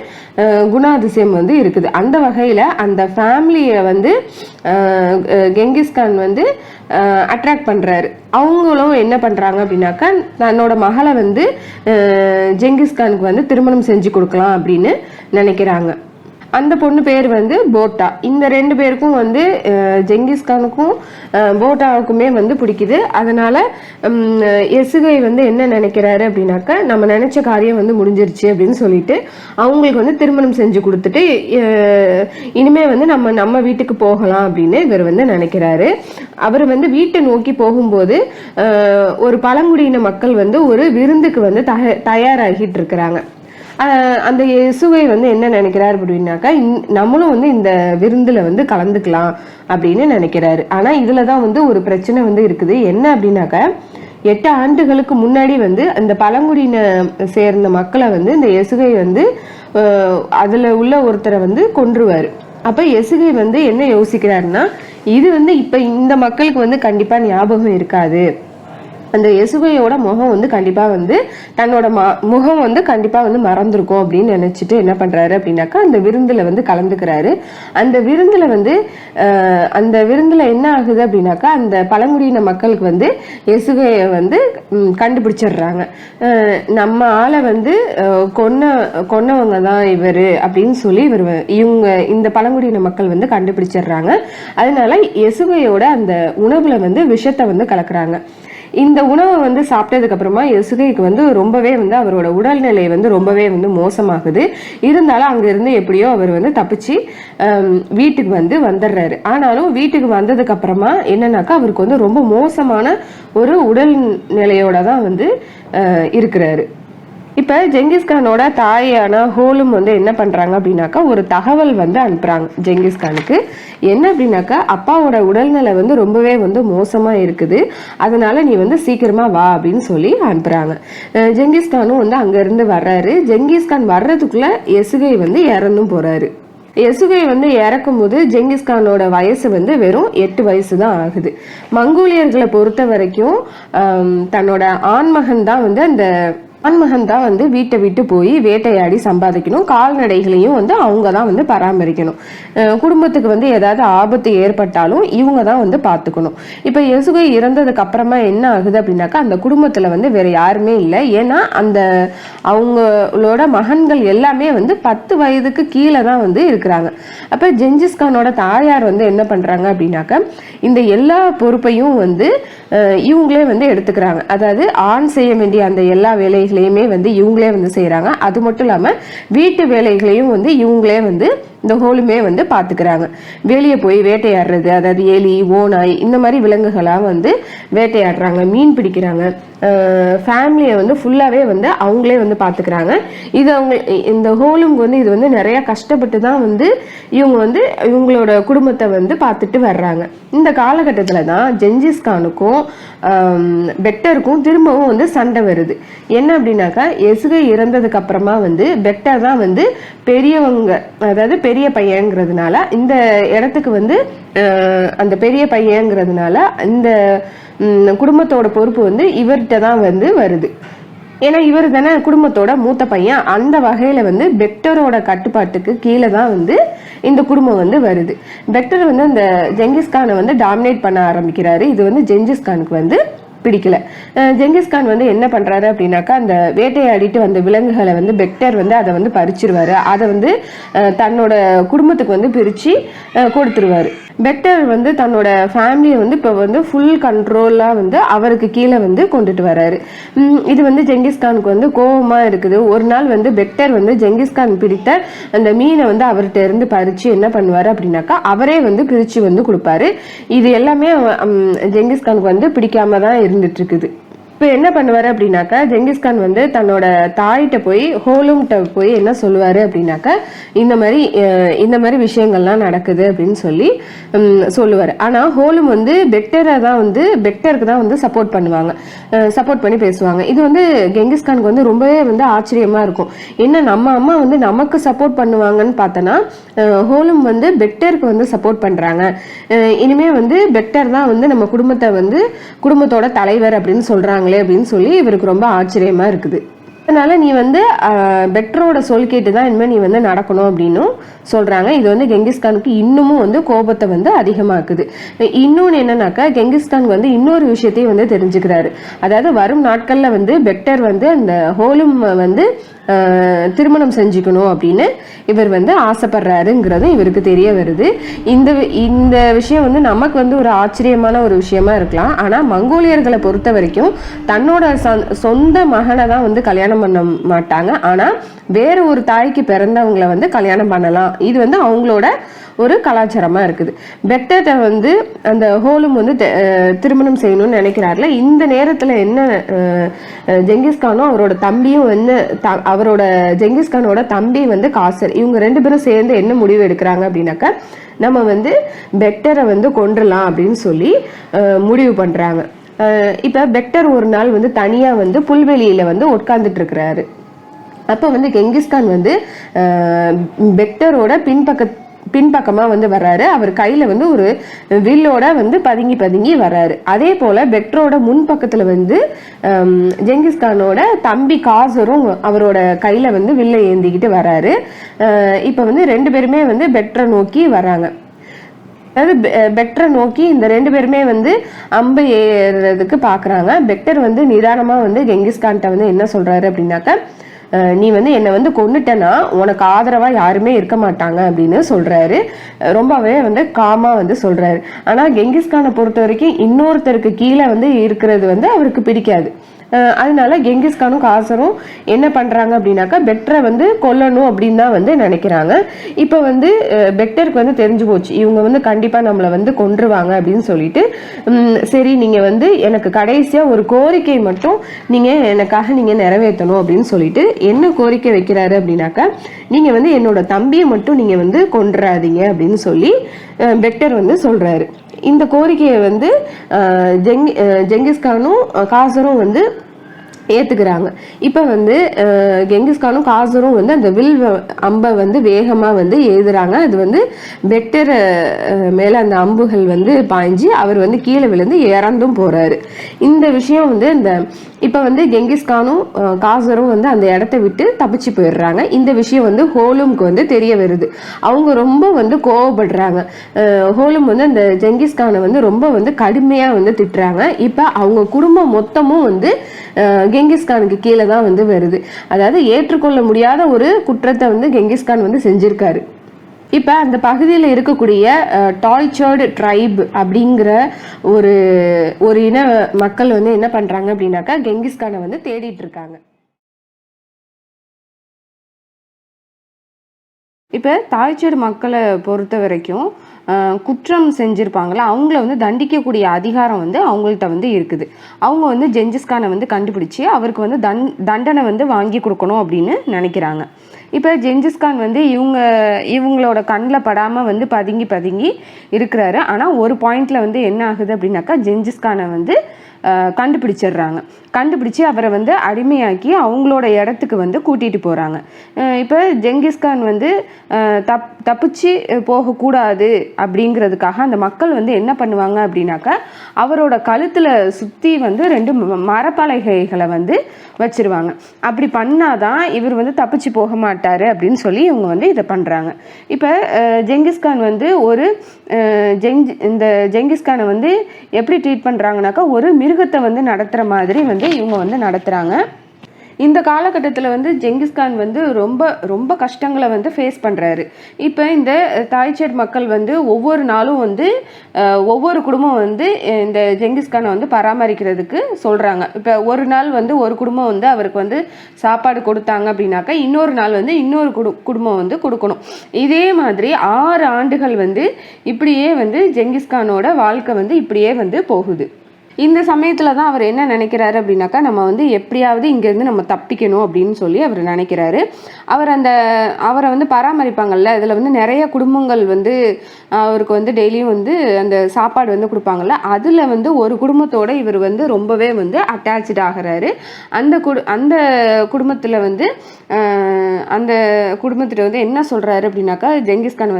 குணாதிசயம் வந்து இருக்குது. அந்த வகையில் அந்த ஃபேமிலியை வந்து ஜெங்கிஸ்கான் வந்து அட்ராக்ட் பண்ணுறாரு. அவங்களும் என்ன பண்ணுறாங்க அப்படின்னாக்கா, தன்னோட மகளை வந்து ஜெங்கிஸ்கானுக்கு வந்து திருமணம் செஞ்சு கொடுக்கலாம் அப்படின்னு நினைக்கிறாங்க. அந்த பொண்ணு பேர் வந்து போட்டா. இந்த 2 பேருக்கும் வந்து ஜெங்கிஸ்கானுக்கும் போட்டாவுக்குமே வந்து பிடிக்குது. அதனால எசுகை வந்து என்ன நினைக்கிறாரு அப்படின்னாக்கா, நம்ம நினைச்ச காரியம் வந்து முடிஞ்சிருச்சு அப்படின்னு சொல்லிட்டு அவங்களுக்கு வந்து திருமணம் செஞ்சு கொடுத்துட்டு இனிமே வந்து நம்ம வீட்டுக்கு போகலாம் அப்படின்னு இவர் வந்து நினைக்கிறாரு. அவர் வந்து வீட்டை நோக்கி போகும்போது ஒரு பழங்குடியின மக்கள் வந்து ஒரு விருந்துக்கு வந்து தயாராகிட்டு இருக்கிறாங்க. அந்த இயேசுவை வந்து என்ன நினைக்கிறார் அப்படின்னாக்கா, நம்மளும் வந்து இந்த விருந்துல வந்து கலந்துக்கலாம் அப்படின்னு நினைக்கிறாரு. ஆனா இதுலதான் வந்து ஒரு பிரச்சனை வந்து இருக்குது. என்ன அப்படின்னாக்கா, 8 ஆண்டுகளுக்கு முன்னாடி வந்து அந்த பழங்குடியின சேர்ந்த மக்களை வந்து இந்த எசுகை வந்து அதுல உள்ள ஒருத்தரை வந்து கொன்றுவாரு. அப்ப எசுகை வந்து என்ன யோசிக்கிறாருன்னா, இது வந்து இப்ப இந்த மக்களுக்கு வந்து கண்டிப்பா ஞாபகம் இருக்காது. அந்த எசுகையோட முகம் வந்து கண்டிப்பா வந்து தன்னோட முகம் வந்து கண்டிப்பா வந்து மறந்துருக்கும் அப்படின்னு நினைச்சிட்டு என்ன பண்றாரு அப்படின்னாக்கா, அந்த விருந்துல வந்து கலந்துக்கிறாரு. அந்த விருந்துல என்ன ஆகுது அப்படின்னாக்கா, அந்த பழங்குடியின மக்களுக்கு வந்து எசுகையை வந்து கண்டுபிடிச்சிடுறாங்க. நம்ம ஆளை வந்து கொன்னவங்க தான் இவரு அப்படின்னு சொல்லி இவங்க இந்த பழங்குடியின மக்கள் வந்து கண்டுபிடிச்சிடுறாங்க. அதனால எசுகையோட அந்த உணவுல வந்து விஷத்தை வந்து கலக்குறாங்க. இந்த உணவை வந்து சாப்பிட்டதுக்கு அப்புறமா எசுகைக்கு வந்து ரொம்பவே வந்து அவரோட உடல்நிலை வந்து ரொம்பவே வந்து மோசமாகுது. இருந்தாலும் அங்க இருந்து எப்படியோ அவர் வந்து தப்பிச்சு வீட்டுக்கு வந்து வந்துடுறாரு. ஆனாலும் வீட்டுக்கு வந்ததுக்கு அப்புறமா என்னன்னாக்கா, அவருக்கு வந்து ரொம்ப மோசமான ஒரு உடல் நிலையோட தான் வந்து இருக்கிறாரு. இப்ப ஜெங்கிஸ்கானோட தாயான ஹோலும் வந்து என்ன பண்றாங்க அப்படின்னாக்கா, ஒரு தகவல் வந்து அனுப்புறாங்க ஜெங்கிஸ்கானுக்கு. என்ன அப்படின்னாக்கா, அப்பாவோட உடல்நிலை வந்து ரொம்பவே வந்து மோசமா இருக்குது, அதனால நீ வந்து சீக்கிரமா வா அப்படின்னு சொல்லி அனுப்புறாங்க. ஜெங்கிஸ்கானும் வந்து அங்க இருந்து வர்றாரு. ஜெங்கிஸ்கான் வர்றதுக்குள்ள எசுகை வந்து இறந்தும் போறாரு. எசுகை வந்து இறக்கும்போது ஜெங்கிஸ்கானோட வயசு வந்து வெறும் 8 வயசு தான் ஆகுது. மங்கோலியர்களை பொறுத்த வரைக்கும் தன்னோட ஆண்மகன் தான் வந்து வீட்டை விட்டு போய் வேட்டையாடி சம்பாதிக்கணும். கால்நடைகளையும் வந்து அவங்க தான் வந்து பராமரிக்கணும். குடும்பத்துக்கு வந்து ஏதாவது ஆபத்து ஏற்பட்டாலும் இவங்க தான் வந்து பார்த்துக்கணும். இப்போ எசுகை இறந்ததுக்கு அப்புறமா என்ன ஆகுது அப்படின்னாக்கா, அந்த குடும்பத்தில் வந்து வேற யாருமே இல்லை. ஏன்னா அவங்களோட மகன்கள் எல்லாமே வந்து 10 வயதுக்கு கீழே தான் வந்து இருக்கிறாங்க. அப்போ ஜெங்கிஸ்கானோட தாயார் வந்து என்ன பண்றாங்க அப்படின்னாக்கா, இந்த எல்லா பொறுப்பையும் வந்து இவங்களே வந்து எடுத்துக்கிறாங்க. அதாவது ஆண் செய்ய வேண்டிய அந்த எல்லா வேலைகளையுமே வந்து இவங்களே வந்து செய்யறாங்க. அது மட்டும் இல்லாம வீட்டு வேலைகளையும் வந்து இவங்களே வந்து இந்த ஹோலுமே வந்து பாத்துக்கிறாங்க. வெளியே போய் வேட்டையாடுறது, அதாவது எலி, ஓநாய் இந்த மாதிரி விலங்குகளாக வந்து வேட்டையாடுறாங்க, மீன் பிடிக்கிறாங்க. ஃபேமிலியை வந்து ஃபுல்லாவே வந்து அவங்களே வந்து பாத்துக்கிறாங்க. இது இந்த ஹோலுக்கு வந்து இது வந்து நிறைய கஷ்டப்பட்டு தான் வந்து இவங்க வந்து இவங்களோட குடும்பத்தை வந்து பார்த்துட்டு வர்றாங்க. இந்த காலகட்டத்தில் தான் ஜெங்கிஸ்கானுக்கும் பெக்டருக்கும் திரும்பவும் வந்து சண்டை வருது. என்ன அப்படின்னாக்கா, எசுகை இறந்ததுக்கு அப்புறமா வந்து பெக்டர் தான் வந்து பெரியவங்க, அதாவது பெரிய பையங்கிறதுனால இந்த இடத்துக்கு வந்து அந்த பெரிய பையங்கிறதுனால இந்த குடும்பத்தோட பொறுப்பு வந்து இவர்கிட்ட தான் வந்து வருது. ஏன்னா இவர் தானே குடும்பத்தோட மூத்த பையன். அந்த வகையில வந்து பெக்டரோட கட்டுப்பாட்டுக்கு கீழே தான் வந்து இந்த குடும்பம் வந்து வருது. பெக்டர் வந்து அந்த ஜெங்கிஸ்கானை வந்து டாமினேட் பண்ண ஆரம்பிக்கிறாரு. இது வந்து ஜெங்கிஸ்கானுக்கு வந்து பிடிக்கல. ஜெங்கிஸ்கான் வந்து என்ன பண்றாரு அப்படின்னாக்கா, அந்த வேட்டையாடிட்டு வந்த விலங்குகளை வந்து பெக்டர் வந்து அதை வந்து பறிச்சிருவாரு. அதை வந்து தன்னோட குடும்பத்துக்கு வந்து பிரிச்சு கொடுத்துருவாரு. பெக்டர் வந்து தன்னோட ஃபேமிலியை வந்து இப்போ வந்து ஃபுல் கண்ட்ரோலாக வந்து அவருக்கு கீழே வந்து கொண்டுட்டு வர்றாரு. இது வந்து ஜெங்கிஸ்கானுக்கு வந்து கோபமாக இருக்குது. ஒரு நாள் வந்து பெக்டர் வந்து ஜெங்கிஸ்கான் பிடித்த அந்த மீனை வந்து அவர்கிட்ட இருந்து பறித்து என்ன பண்ணுவார் அப்படின்னாக்கா, அவரே வந்து பிரித்து வந்து கொடுப்பாரு. இது எல்லாமே ஜெங்கிஸ்கானுக்கு வந்து பிடிக்காம தான் இருந்துட்டு இருக்குது. இப்போ என்ன பண்ணுவார் அப்படின்னாக்கா, ஜெங்கிஸ்கான் வந்து தன்னோட தாயிட்ட போய் ஹோலும்கிட்ட போய் என்ன சொல்லுவார் அப்படின்னாக்கா, இந்த மாதிரி விஷயங்கள்லாம் நடக்குது அப்படின்னு சொல்லி சொல்லுவார். ஆனால் ஹோலும் வந்து பெக்டருக்கு தான் வந்து சப்போர்ட் பண்ணி பேசுவாங்க. இது வந்து ஜெங்கிஸ்கானுக்கு வந்து ரொம்பவே வந்து ஆச்சரியமா இருக்கும். என்ன நம்ம அம்மா வந்து நமக்கு சப்போர்ட் பண்ணுவாங்கன்னு பார்த்தோன்னா, ஹோலும் வந்து பெக்டருக்கு வந்து சப்போர்ட் பண்றாங்க. இனிமே வந்து பெக்டர் தான் வந்து நம்ம குடும்பத்தோட தலைவர் அப்படின்னு சொல்றாங்க அப்படின்னு சொல்லி இவருக்கு ரொம்ப ஆச்சரியமா இருக்குது. அதனால நீ வந்து பெக்டரோட சொல் கேட்டு தான் இனிமேல் நீ வந்து நடக்கணும் அப்படின்னு சொல்றாங்க. இது வந்து ஜெங்கிஸ்கானுக்கு இன்னமும் வந்து கோபத்தை வந்து அதிகமாக்குது. இன்னொன்று என்னன்னாக்கா, ஜெங்கிஸ்கான் வந்து இன்னொரு விஷயத்தையும் வந்து தெரிஞ்சுக்கிறாரு. அதாவது வரும் நாட்கள்ல வந்து பெக்டர் வந்து அந்த ஹோலும் வந்து திருமணம் செஞ்சுக்கணும் அப்படின்னு இவர் வந்து ஆசைப்படுறாருங்கிறது இவருக்கு தெரிய வருது. இந்த விஷயம் வந்து நமக்கு வந்து ஒரு ஆச்சரியமான ஒரு விஷயமா இருக்கலாம். ஆனால் மங்கோலியர்களை பொறுத்த வரைக்கும் தன்னோட சொந்த மகனை தான் வந்து கல்யாணம் பண்ண மாட்டாங்க. ஆனால் வேற ஒரு தாய்க்கு பிறந்தவங்களை வந்து கல்யாணம் பண்ணலாம். இது வந்து அவங்களோட ஒரு கலாச்சாரமா இருக்குது. பெக்டரை வந்து அந்த ஹோலும் வந்து திருமணம் செய்யணும்னு நினைக்கிறாருல. இந்த நேரத்துல என்ன ஜெங்கிஸ்கானும் அவரோட தம்பியும் வந்து அவரோட ஜெங்கிஸ்கானோட தம்பி வந்து காசர், இவங்க 2 பேரும் சேர்ந்து என்ன முடிவு எடுக்கிறாங்க அப்படின்னாக்கா, நம்ம வந்து பெக்டரை வந்து கொன்றலாம் அப்படின்னு சொல்லி முடிவு பண்றாங்க. இப்ப பெக்டர் ஒரு நாள் வந்து தனியா வந்து புல்வெளியில வந்து உட்கார்ந்துட்டு இருக்கிறாரு. அப்ப வந்து கெங்கிஸ்கான் வந்து பெக்டரோட பின்பக்கமா வந்து வர்றாரு. அவர் கையில வந்து ஒரு வில்லோட வந்து பதுங்கி வர்றாரு. அதே போல பெக்டரோட முன்பக்கத்துல வந்து ஜெங்கிஸ்கானோட தம்பி காசரும் அவரோட கையில வந்து வில்லை ஏந்திக்கிட்டு வர்றாரு. இப்ப வந்து 2 பேருமே வந்து பெக்டரை நோக்கி வர்றாங்க. அதாவது பெக்டரை நோக்கி இந்த 2 பேருமே வந்து அம்பை ஏறுறதுக்கு பாக்குறாங்க. பெக்டர் வந்து நிதானமா வந்து கெங்கிஸ்கான்ட்ட வந்து என்ன சொல்றாரு அப்படின்னாக்க, நீ வந்து என்னை வந்து கொன்னுட்டனா உனக்கு ஆதரவா யாருமே இருக்க மாட்டாங்க அப்படின்னு சொல்றாரு. ரொம்பவே வந்து காமா வந்து சொல்றாரு. ஆனா கெங்கிஸ்கானை பொறுத்த வரைக்கும் இன்னொருத்தருக்கு கீழே வந்து இருக்கிறது வந்து அவருக்கு பிடிக்காது. அதனால கெங்கிஸ்கானும் காசரும் என்ன பண்றாங்க அப்படின்னாக்கா, பெக்டரை வந்து கொல்லணும் அப்படின்னு தான் வந்து நினைக்கிறாங்க. இப்ப வந்து பெக்டருக்கு வந்து தெரிஞ்சு போச்சு, இவங்க வந்து கண்டிப்பா நம்மளை வந்து கொன்றுவாங்க அப்படின்னு சொல்லிட்டு, சரி நீங்க வந்து எனக்கு கடைசியா ஒரு கோரிக்கை மட்டும் நீங்க எனக்காக நீங்க நிறைவேற்றணும் அப்படின்னு சொல்லிட்டு என்ன கோரிக்கை வைக்கிறாரு அப்படின்னாக்கா, நீங்க வந்து என்னோட தம்பியை மட்டும் நீங்க வந்து கொன்றாதீங்க அப்படின்னு சொல்லி பெக்டர் வந்து சொல்றாரு. இந்த கோரிக்கையை வந்து ஜெங்கிஸ்கானும் காசரும் வந்து ஏத்துக்கிறாங்க. இப்ப வந்து கெங்கிஸ்கானும் காசரும் வந்து அந்த வில் அம்பை வந்து வேகமா வந்து எழுதுறாங்க. அது வந்து பெக்டர் மேல அந்த அம்புகள் வந்து பாய்ஞ்சி அவர் வந்து கீழே விழுந்து இறந்தும் போறாரு. இந்த விஷயம் வந்து இப்ப வந்து கெங்கிஸ்கானும் காசரும் வந்து அந்த இடத்த விட்டு தப்பிச்சு போயிடுறாங்க. இந்த விஷயம் வந்து ஹோலும்க்கு வந்து தெரிய வருது. அவங்க ரொம்ப வந்து கோவப்படுறாங்க. ஹோலும் வந்து அந்த ஜெங்கிஸ்கானை வந்து ரொம்ப வந்து கடுமையா வந்து திட்டுறாங்க. இப்ப அவங்க குடும்பம் மொத்தமும் வந்து கெங்கிஸ்கானுக்கு கீழே தான் வந்து வருது. அதாவது ஏற்றுக்கொள்ள முடியாத ஒரு குற்றத்தை வந்து கெங்கிஸ்கான் வந்து செஞ்சிருக்காரு. இப்ப அந்த பகுதியில் இருக்கக்கூடிய டால்ச்சர்டு ட்ரைப் அப்படிங்கிற ஒரு இன மக்கள் வந்து என்ன பண்றாங்க அப்படின்னாக்கா, கெங்கிஸ்கானை வந்து தேடிட்டு இருக்காங்க. இப்போ தாய்ச்சேடு மக்களை பொறுத்த வரைக்கும் குற்றம் செஞ்சுருப்பாங்களா, அவங்கள வந்து தண்டிக்கக்கூடிய அதிகாரம் வந்து அவங்கள்ட்ட வந்து இருக்குது. அவங்க வந்து ஜெங்கிஸ்கானை வந்து கண்டுபிடிச்சி அவருக்கு வந்து தண்டனை வந்து வாங்கி கொடுக்கணும் அப்படின்னு நினைக்கிறாங்க. இப்போ ஜெங்கிஸ்கான் வந்து இவங்களோட கண்ணில் படாமல் வந்து பதுங்கி இருக்கிறாரு. ஆனால் ஒரு பாயிண்டில் வந்து என்ன ஆகுது அப்படின்னாக்கா, ஜெங்கிஸ்கானை வந்து கண்டுபிடிச்சி அவரை வந்து அடிமையாக்கி அவங்களோட இடத்துக்கு வந்து கூட்டிகிட்டு போகிறாங்க. இப்போ ஜெங்கிஸ்கான் வந்து தப்பிச்சு போகக்கூடாது அப்படிங்கிறதுக்காக அந்த மக்கள் வந்து என்ன பண்ணுவாங்க அப்படின்னாக்கா, அவரோட கழுத்தில் சுற்றி வந்து 2 மரப்பலகைகளை வந்து வச்சிருவாங்க. அப்படி பண்ணாதான் இவர் வந்து தப்பிச்சு போக மாட்டார் அப்படின்னு சொல்லி இவங்க வந்து இதை பண்ணுறாங்க. இப்போ ஜெங்கிஸ்கான் வந்து இந்த ஜெங்கிஸ்கானை வந்து எப்படி ட்ரீட் பண்ணுறாங்கனாக்கா, ஒரு மிருகத்தை வந்து நடத்துகிற மாதிரி வந்து இவங்க வந்து நடத்துகிறாங்க. இந்த காலகட்டத்தில் வந்து ஜெங்கிஸ்கான் வந்து ரொம்ப ரொம்ப கஷ்டங்களை வந்து ஃபேஸ் பண்ணுறாரு. இப்போ இந்த தாய்ச்சேட் மக்கள் வந்து ஒவ்வொரு நாளும் வந்து ஒவ்வொரு குடும்பம் வந்து இந்த ஜெங்கிஸ்கானை வந்து பராமரிக்கிறதுக்கு சொல்கிறாங்க. இப்போ ஒரு நாள் வந்து ஒரு குடும்பம் வந்து அவருக்கு வந்து சாப்பாடு கொடுத்தாங்க அப்படின்னாக்கா, இன்னொரு நாள் வந்து இன்னொரு குடும்பம் வந்து கொடுக்கணும். இதே மாதிரி 6 ஆண்டுகள் வந்து இப்படியே வந்து ஜெங்கிஸ்கானோட வாழ்க்கை வந்து இப்படியே வந்து போகுது. இந்த சமயத்தில் தான் அவர் என்ன நினைக்கிறாரு அப்படின்னாக்கா, நம்ம வந்து எப்படியாவது இங்கேருந்து நம்ம தப்பிக்கணும் அப்படின்னு சொல்லி அவர் நினைக்கிறாரு. அவரை வந்து பராமரிப்பாங்கள்ல, இதில் வந்து நிறைய குடும்பங்கள் வந்து அவருக்கு வந்து டெய்லியும் வந்து அந்த சாப்பாடு வந்து கொடுப்பாங்கள்ல, அதில் வந்து ஒரு குடும்பத்தோடு இவர் வந்து ரொம்பவே வந்து அட்டாச்சு ஆகிறாரு. அந்த குடும்பத்தில் வந்து வந்து என்ன சொல்கிறாரு அப்படின்னாக்கா, ஜெங்கிஸ்கானை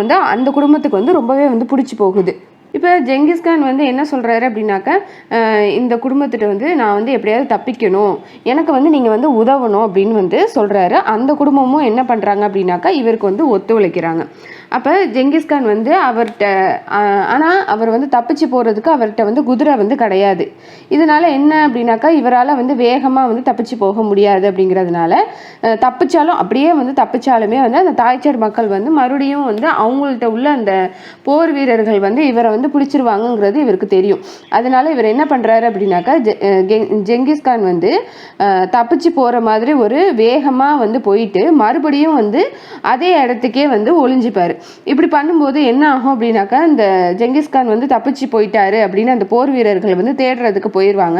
வந்து அந்த குடும்பத்துக்கு வந்து ரொம்பவே வந்து பிடிச்சி போகுது. இப்போ ஜெங்கிஸ்கான் வந்து என்ன சொல்கிறாரு அப்படின்னாக்கா, இந்த குடும்பத்திட்ட வந்து நான் வந்து எப்படியாவது தப்பிக்கணும், எனக்கு வந்து நீங்கள் வந்து உதவணும் அப்படின்னு வந்து சொல்கிறாரு. அந்த குடும்பமும் என்ன பண்ணுறாங்க அப்படின்னாக்கா, இவருக்கு வந்து ஒத்துழைக்கிறாங்க. அப்போ ஜெங்கிஸ்கான் வந்து அவர்கிட்ட ஆனால் அவர் வந்து தப்பிச்சு போகிறதுக்கு அவர்கிட்ட வந்து குதிரை வந்து கிடையாது. இதனால் என்ன அப்படின்னாக்கா இவரால் வந்து வேகமாக வந்து தப்பிச்சு போக முடியாது. அப்படிங்கிறதுனால தப்பிச்சாலும் அப்படியே வந்து தப்பிச்சாலுமே வந்து அந்த தாய்ச்சேடு மக்கள் வந்து மறுபடியும் வந்து அவங்கள்ட்ட உள்ள அந்த போர் வீரர்கள் வந்து இவரை வந்து பிடிச்சிருவாங்கங்கிறது இவருக்கு தெரியும். அதனால இவர் என்ன பண்ணுறாரு அப்படின்னாக்கா ஜெங்கிஸ்கான் வந்து தப்பிச்சு போகிற மாதிரி ஒரு வேகமாக வந்து போயிட்டு மறுபடியும் வந்து அதே இடத்துக்கே வந்து ஒளிஞ்சிப்பார். இப்படி பண்ணும்போது என்ன ஆகும் அப்படின்னாக்கா இந்த ஜெங்கிஸ்கான் வந்து தப்பிச்சு போயிட்டாரு அப்படின்னு அந்த போர் வீரர்கள் வந்து தேடுறதுக்கு போயிடுவாங்க.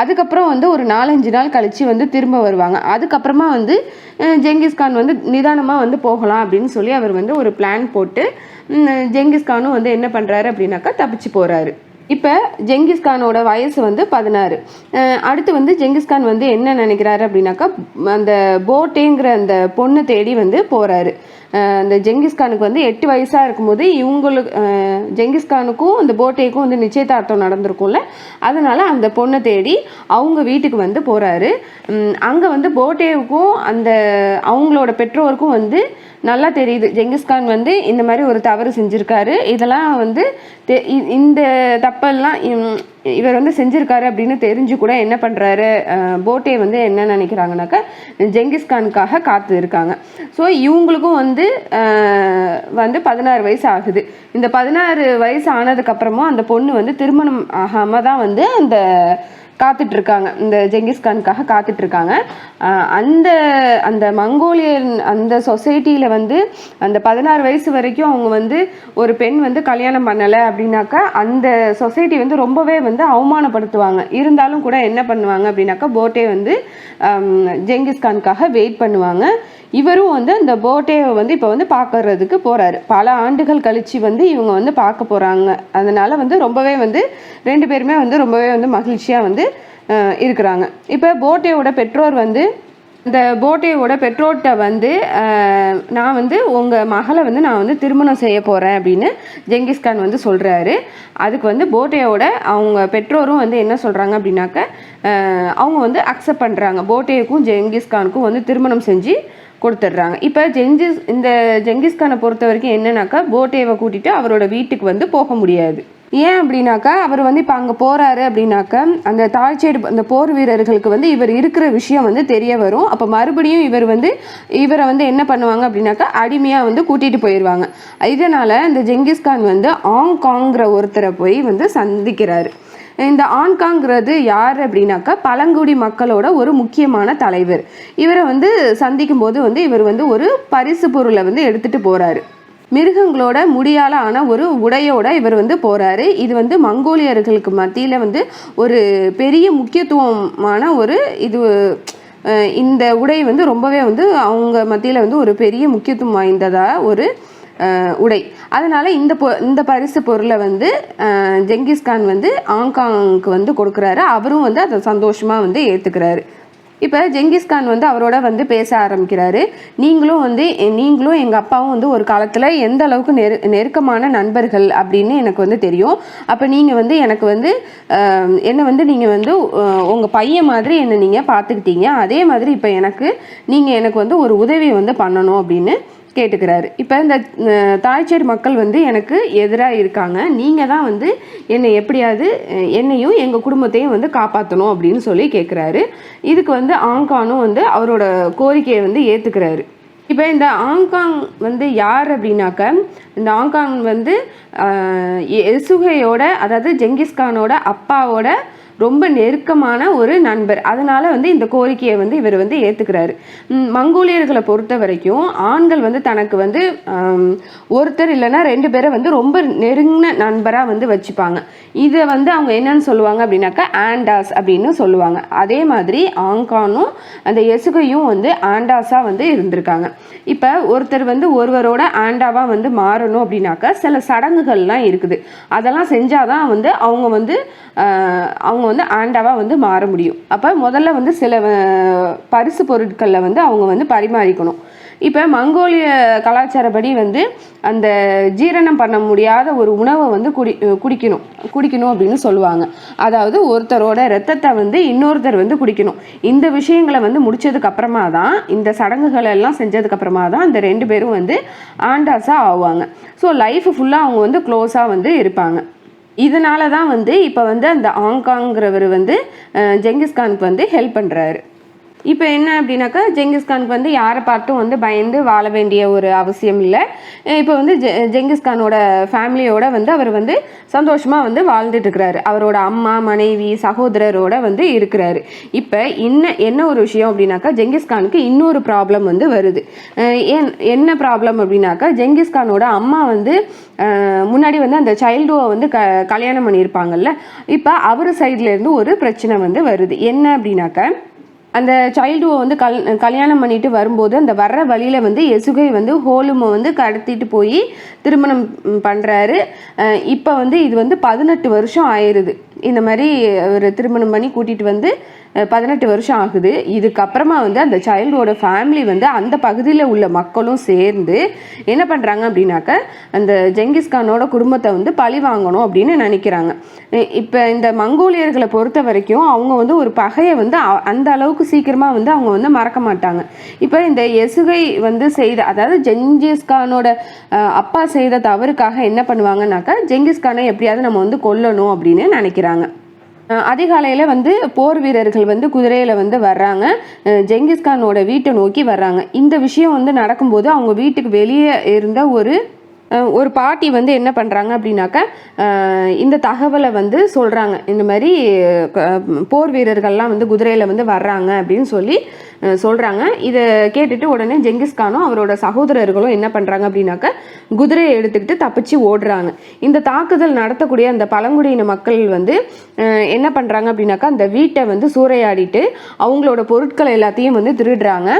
அதுக்கப்புறம் வந்து ஒரு 4-5 நாள் கழிச்சு வந்து திரும்ப வருவாங்க. அதுக்கப்புறமா வந்து ஜெங்கிஸ்கான் வந்து நிதானமாக வந்து போகலாம் அப்படின்னு சொல்லி அவர் வந்து ஒரு பிளான் போட்டு ஜெங்கிஸ்கானும் வந்து என்ன பண்ணுறாரு அப்படின்னாக்கா தப்பிச்சு போகிறாரு. இப்போ ஜெங்கிஸ்கானோட வயசு வந்து 16. அடுத்து வந்து ஜெங்கிஸ்கான் வந்து என்ன நினைக்கிறாரு அப்படின்னாக்கா அந்த போட்டேங்கிற அந்த பொண்ணை தேடி வந்து போகிறாரு. அந்த ஜெங்கிஸ்கானுக்கு வந்து 8 வயசாக இருக்கும்போது ஜெங்கிஸ்கானுக்கும் அந்த போட்டேக்கும் வந்து நிச்சயதார்த்தம் நடந்திருக்கும்ல, அதனால் அந்த பொண்ணை தேடி அவங்க வீட்டுக்கு வந்து போகிறாரு. அங்கே வந்து போட்டேவுக்கும் அந்த அவங்களோட பெற்றோருக்கும் வந்து நல்லா தெரியுது ஜெங்கிஸ்கான் வந்து இந்த மாதிரி ஒரு தவறு செஞ்சுருக்காரு, இதெல்லாம் வந்து இந்த தப்பெல்லாம் இவர் வந்து செஞ்சுருக்காரு அப்படின்னு தெரிஞ்சு கூட என்ன பண்ணுறாரு, போட்டே வந்து என்ன நினைக்கிறாங்கனாக்கா ஜெங்கிஸ்கானுக்காக காத்து இருக்காங்க. ஸோ இவங்களுக்கும் வந்து 16 வயசு ஆகுது. இந்த 16 வயசு ஆனதுக்கப்புறமும் அந்த பொண்ணு வந்து திருமணம் ஆகாமல் தான் வந்து அந்த காத்துட்ருக்காங்க, இந்த ஜெங்கிஸ்கானுக்காக காத்துட்ருக்காங்க. அந்த மங்கோலியன் அந்த சொசைட்டியில் வந்து அந்த 16 வயசு வரைக்கும் அவங்க வந்து ஒரு பெண் வந்து கல்யாணம் பண்ணலை அப்படின்னாக்கா அந்த சொசைட்டி வந்து ரொம்பவே வந்து அவமானப்படுத்துவாங்க. இருந்தாலும் கூட என்ன பண்ணுவாங்க அப்படின்னாக்கா போட்டே வந்து ஜெங்கிஸ்கானுக்காக வெயிட் பண்ணுவாங்க. இவரும் வந்து அந்த போட்டேவை வந்து இப்போ வந்து பார்க்கறதுக்கு போகிறாரு. பல ஆண்டுகள் கழித்து வந்து இவங்க வந்து பார்க்க போகிறாங்க. அதனால் வந்து ரொம்பவே வந்து 2 பேருமே வந்து ரொம்பவே வந்து மகிழ்ச்சியாக வந்து இருக்கிறாங்க. இப்போ போட்டேவோட பெற்றோர் வந்து இந்த போட்டேவோட பெற்றோர்கிட்ட வந்து நான் வந்து உங்கள் மகளை வந்து நான் வந்து திருமணம் செய்ய போகிறேன் அப்படின்னு ஜெங்கிஸ்கான் வந்து சொல்கிறாரு. அதுக்கு வந்து போட்டேவோட அவங்க பெற்றோரும் வந்து என்ன சொல்கிறாங்க அப்படின்னாக்க அவங்க வந்து அக்செப்ட் பண்ணுறாங்க. போட்டேவுக்கும் ஜெங்கிஸ்கானுக்கும் வந்து திருமணம் செஞ்சு கொடுத்துட்றாங்க. இப்போ இந்த ஜெங்கிஸ்கானை பொறுத்த வரைக்கும் என்னன்னாக்கா போட்டேவை கூட்டிகிட்டு அவரோட வீட்டுக்கு வந்து போக முடியாது. ஏன் அப்படின்னாக்கா அவர் வந்து இப்போ அங்கே போகிறாரு அப்படின்னாக்கா அந்த தாய்ச்சேடு அந்த போர் வீரர்களுக்கு வந்து இவர் இருக்கிற விஷயம் வந்து தெரிய வரும். அப்போ மறுபடியும் இவரை வந்து என்ன பண்ணுவாங்க அப்படின்னாக்கா அடிமையாக வந்து கூட்டிகிட்டு போயிடுவாங்க. இதனால் இந்த ஜெங்கிஸ்கான் வந்து ஆங்காங்கிற ஒருத்தரை போய் வந்து சந்திக்கிறாரு. இந்த ஆங்காங்கிறது யார் அப்படின்னாக்கா பழங்குடி மக்களோட ஒரு முக்கியமான தலைவர். இவரை வந்து சந்திக்கும் போது வந்து இவர் வந்து ஒரு பரிசு பொருளை வந்து எடுத்துகிட்டு போகிறாரு. மிருகங்களோட முடியால் ஆன ஒரு உடையோட இவர் வந்து போகிறாரு. இது வந்து மங்கோலியர்களுக்கு மத்தியில் வந்து ஒரு பெரிய முக்கியத்துவமான ஒரு இந்த உடை வந்து ரொம்பவே வந்து அவங்க மத்தியில் வந்து ஒரு பெரிய முக்கியத்துவம் வாய்ந்ததாக ஒரு உடை. அதனால் இந்த பரிசு பொருளை வந்து ஜெங்கிஸ்கான் வந்து ஆங்காங்க்கு வந்து கொடுக்குறாரு. அவரும் வந்து அதை சந்தோஷமாக வந்து ஏற்றுக்கிறாரு. இப்போ ஜெங்கிஸ்கான் வந்து அவரோட வந்து பேச ஆரம்பிக்கிறாரு. நீங்களும் எங்கள் அப்பாவும் வந்து ஒரு காலத்தில் எந்த அளவுக்கு நெருக்கமான நண்பர்கள் அப்படின்னு எனக்கு வந்து தெரியும். அப்போ நீங்கள் வந்து எனக்கு வந்து என்னை வந்து நீங்கள் வந்து உங்கள் பையன் மாதிரி என்னை நீங்கள் பார்த்துக்கிட்டீங்க. அதே மாதிரி இப்போ நீங்கள் எனக்கு வந்து ஒரு உதவி வந்து பண்ணணும் அப்படின்னு கேட்டுக்கிறாரு. இப்போ இந்த தாய்ச்சேடு மக்கள் வந்து எனக்கு எதிராக இருக்காங்க, நீங்கள் தான் வந்து எப்படியாவது என்னையும் எங்கள் குடும்பத்தையும் வந்து காப்பாற்றணும் அப்படின்னு சொல்லி கேட்குறாரு. இதுக்கு வந்து ஆங்கானும் வந்து அவரோட கோரிக்கையை வந்து ஏற்றுக்கிறாரு. இப்போ இந்த ஆங்காங் வந்து யார் அப்படின்னாக்க இந்த ஆங்காங் வந்து எசுகையோட அதாவது ஜெங்கிஸ்கானோட அப்பாவோட ரொம்ப நெருக்கமான ஒரு நண்பர். அதனால் வந்து இந்த கோரிக்கையை வந்து இவர் வந்து ஏற்றுக்கிறாரு. மங்கோலியர்களை பொறுத்த வரைக்கும் ஆண்கள் வந்து தனக்கு வந்து ஒருத்தர் இல்லைன்னா 2 பேரை வந்து ரொம்ப நெருங்கின நண்பராக வந்து வச்சுப்பாங்க. இதை வந்து அவங்க என்னன்னு சொல்லுவாங்க அப்படின்னாக்கா ஆண்டாஸ் அப்படின்னு சொல்லுவாங்க. அதே மாதிரி ஆங்கானும் அந்த எசுகையும் வந்து ஆண்டாஸாக வந்து இருந்திருக்காங்க. இப்போ ஒருத்தர் வந்து ஒருவரோட ஆண்டாவாக வந்து மாறணும் அப்படின்னாக்கா சில சடங்குகள்லாம் இருக்குது. அதெல்லாம் செஞ்சாதான் வந்து அவங்க அவங்க வந்து ஆண்டாவாக வந்து மாற முடியும். அப்போ முதல்ல வந்து சில பரிசு பொருட்களில் வந்து அவங்க வந்து பரிமாறிக்கணும். இப்போ மங்கோலிய கலாச்சாரப்படி வந்து அந்த ஜீரணம் பண்ண முடியாத ஒரு உணவை வந்து குடிக்கணும் அப்படின்னு சொல்லுவாங்க. அதாவது ஒருத்தரோட ரத்தத்தை வந்து இன்னொருத்தர் வந்து குடிக்கணும். இந்த விஷயங்களை வந்து முடிச்சதுக்கு அப்புறமா தான், இந்த சடங்குகள் எல்லாம் செஞ்சதுக்கு அப்புறமா தான் இந்த 2 பேரும் வந்து ஆண்டாஸாக ஆவாங்க. ஸோ லைஃப் ஃபுல்லாக அவங்க வந்து க்ளோஸாக வந்து இருப்பாங்க. இதனால தான் வந்து இப்போ வந்து அந்த ஆங்காங்கிறவர் வந்து ஜெங்கிஸ்கானுக்கு வந்து ஹெல்ப் பண்ணுறாரு. இப்போ என்ன அப்படின்னாக்கா, ஜெங்கிஸ்கானுக்கு வந்து யாரை பார்த்தும் வந்து பயந்து வாழ வேண்டிய ஒரு அவசியம் இல்லை. இப்போ வந்து ஜெங்கிஸ்கானோட ஃபேமிலியோட வந்து அவர் வந்து சந்தோஷமாக வந்து வாழ்ந்துட்டு இருக்கிறாரு. அவரோட அம்மா, மனைவி, சகோதரரோட வந்து இருக்கிறாரு. இப்போ என்ன ஒரு விஷயம் அப்படின்னாக்கா, ஜெங்கிஸ்கானுக்கு இன்னொரு ப்ராப்ளம் வந்து வருது. என்ன ப்ராப்ளம் அப்படின்னாக்கா, ஜெங்கிஸ்கானோட அம்மா வந்து முன்னாடி வந்து அந்த சைல்டுவை வந்து கல்யாணம் பண்ணியிருப்பாங்கல்ல, இப்போ அவர் சைட்லேருந்து ஒரு பிரச்சனை வந்து வருது. என்ன அப்படின்னாக்கா, அந்த சைல்டுவை வந்து கல்யாணம் பண்ணிட்டு வரும்போது அந்த வர்ற வழியில் வந்து எசுகை வந்து ஹோலுமை வந்து கடத்திட்டு போய் திருமணம் பண்ணுறாரு. இப்போ வந்து இது வந்து 18 வருஷம் ஆயிடுது. இந்த மாதிரி ஒரு திருமணம் பண்ணி கூட்டிகிட்டு வந்து 18 வருஷம் ஆகுது. இதுக்கப்புறமா வந்து அந்த சைல்டோட ஃபேமிலி வந்து அந்த பகுதியில் உள்ள மக்களும் சேர்ந்து என்ன பண்ணுறாங்க அப்படின்னாக்க, அந்த ஜெங்கிஸ்கானோட குடும்பத்தை வந்து பழி வாங்கணும் அப்படின்னு நினைக்கிறாங்க. இப்போ இந்த மங்கோலியர்களை பொறுத்த வரைக்கும் அவங்க வந்து ஒரு பகையை வந்து அந்த அளவுக்கு சீக்கிரமாக வந்து அவங்க வந்து மறக்க மாட்டாங்க. இப்போ இந்த எசுகை வந்து அதாவது ஜெங்கிஸ்கானோட அப்பா செய்த தவறுக்காக என்ன பண்ணுவாங்கன்னாக்கா, ஜெங்கிஸ்கானை எப்படியாவது நம்ம வந்து கொல்லணும் அப்படின்னு நினைக்கிறாங்க. அதிகாலையில் வந்து போர் வீரர்கள் வந்து குதிரையில் வந்து வர்றாங்க, ஜெங்கிஸ்கானோட வீட்டை நோக்கி வர்றாங்க. இந்த விஷயம் வந்து நடக்கும்போது அவங்க வீட்டுக்கு வெளியே இருந்த ஒரு பாட்டி வந்து என்ன பண்ணுறாங்க அப்படின்னாக்கா, இந்த தகவலை வந்து சொல்கிறாங்க. இந்த மாதிரி போர் வீரர்கள்லாம் வந்து குதிரையில் வந்து வர்றாங்க அப்படின்னு சொல்லி சொல்கிறாங்க. இதை கேட்டுட்டு உடனே ஜெங்கிஸ்கானும் அவரோட சகோதரர்களும் என்ன பண்ணுறாங்க அப்படின்னாக்கா, குதிரையை எடுத்துக்கிட்டு தப்பிச்சு ஓடுறாங்க. இந்த தாக்குதல் நடத்தக்கூடிய அந்த பழங்குடியின மக்கள் வந்து என்ன பண்ணுறாங்க அப்படின்னாக்கா, அந்த வீட்டை வந்து சூறையாடிட்டு அவங்களோட பொருட்களை எல்லாத்தையும் வந்து திருடுறாங்க.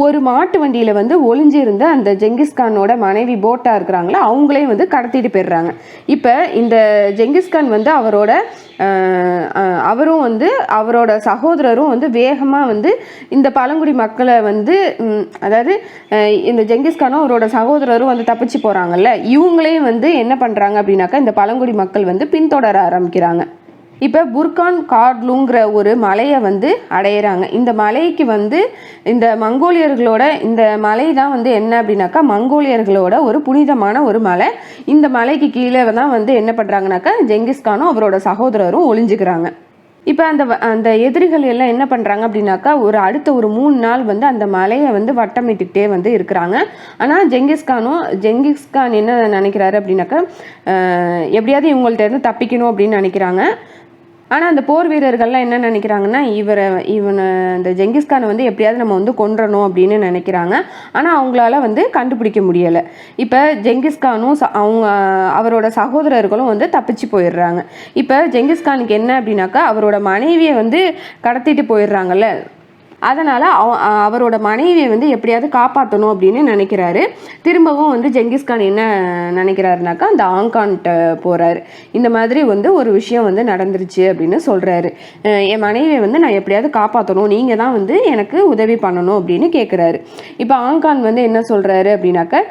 ஒரு மாட்டு வண்டியில் வந்து ஒளிஞ்சிருந்த அந்த ஜெங்கிஸ்கானோட மனைவி போட்டா இருக்கிறாங்களா, அவங்களையும் வந்து கடத்திட்டு போயிடுறாங்க. இப்போ இந்த ஜெங்கிஸ்கான் வந்து அவரும் வந்து அவரோட சகோதரரும் வந்து வேகமாக வந்து இந்த பழங்குடி மக்களை வந்து, அதாவது இந்த ஜெங்கிஸ்கானும் அவரோட சகோதரரும் வந்து தப்பிச்சு போகிறாங்கல்ல, இவங்களையும் வந்து என்ன பண்ணுறாங்க அப்படின்னாக்கா, இந்த பழங்குடி மக்கள் வந்து பின்தொடர ஆரம்பிக்கிறாங்க. இப்போ புர்கான் கார்ட்லுங்கிற ஒரு மலையை வந்து அடையிறாங்க. இந்த மலைக்கு வந்து இந்த மங்கோலியர்களோட இந்த மலை தான் வந்து என்ன அப்படின்னாக்கா, மங்கோலியர்களோட ஒரு புனிதமான ஒரு மலை. இந்த மலைக்கு கீழே தான் வந்து என்ன பண்ணுறாங்கனாக்கா, ஜெங்கிஸ்கானும் அவரோட சகோதரரும் ஒளிஞ்சுக்கிறாங்க. இப்போ அந்த எதிரிகள் எல்லாம் என்ன பண்ணுறாங்க அப்படின்னாக்கா, அடுத்த ஒரு 3 நாள் வந்து அந்த மலையை வந்து வட்டமிட்டுக்கிட்டே வந்து இருக்கிறாங்க. ஆனால் ஜெங்கிஸ்கான் என்ன நினைக்கிறாரு அப்படின்னாக்கா, எப்படியாவது இவங்கள்ட்ட இருந்து தப்பிக்கணும் அப்படின்னு நினைக்கிறாங்க. ஆனால் அந்த போர் வீரர்கள்லாம் என்ன நினைக்கிறாங்கன்னா, இந்த ஜெங்கிஸ்கானை வந்து எப்படியாவது நம்ம வந்து கொன்றணும் அப்படின்னு நினைக்கிறாங்க. ஆனால் அவங்களால வந்து கண்டுபிடிக்க முடியலை. இப்போ ஜெங்கிஸ்கானும் அவரோட சகோதரர்களும் வந்து தப்பிச்சு போயிடுறாங்க. இப்போ ஜெங்கிஸ்கானுக்கு என்ன அப்படின்னாக்கா, அவரோட மனைவியை வந்து கடத்திட்டு போயிடுறாங்கல்ல, அதனால் அவரோட மனைவியை வந்து எப்படியாவது காப்பாற்றணும் அப்படின்னு நினைக்கிறாரு. திரும்பவும் வந்து ஜெங்கிஸ்கான் என்ன நினைக்கிறாருனாக்கா, அந்த ஆங்கான்கிட்ட போகிறாரு. இந்த மாதிரி வந்து ஒரு விஷயம் வந்து நடந்துருச்சு அப்படின்னு சொல்கிறாரு. என் மனைவியை வந்து நான் எப்படியாவது காப்பாற்றணும், நீங்கள் தான் வந்து எனக்கு உதவி பண்ணணும் அப்படின்னு கேட்குறாரு. இப்போ ஆங்கான் வந்து என்ன சொல்கிறாரு அப்படின்னாக்கா,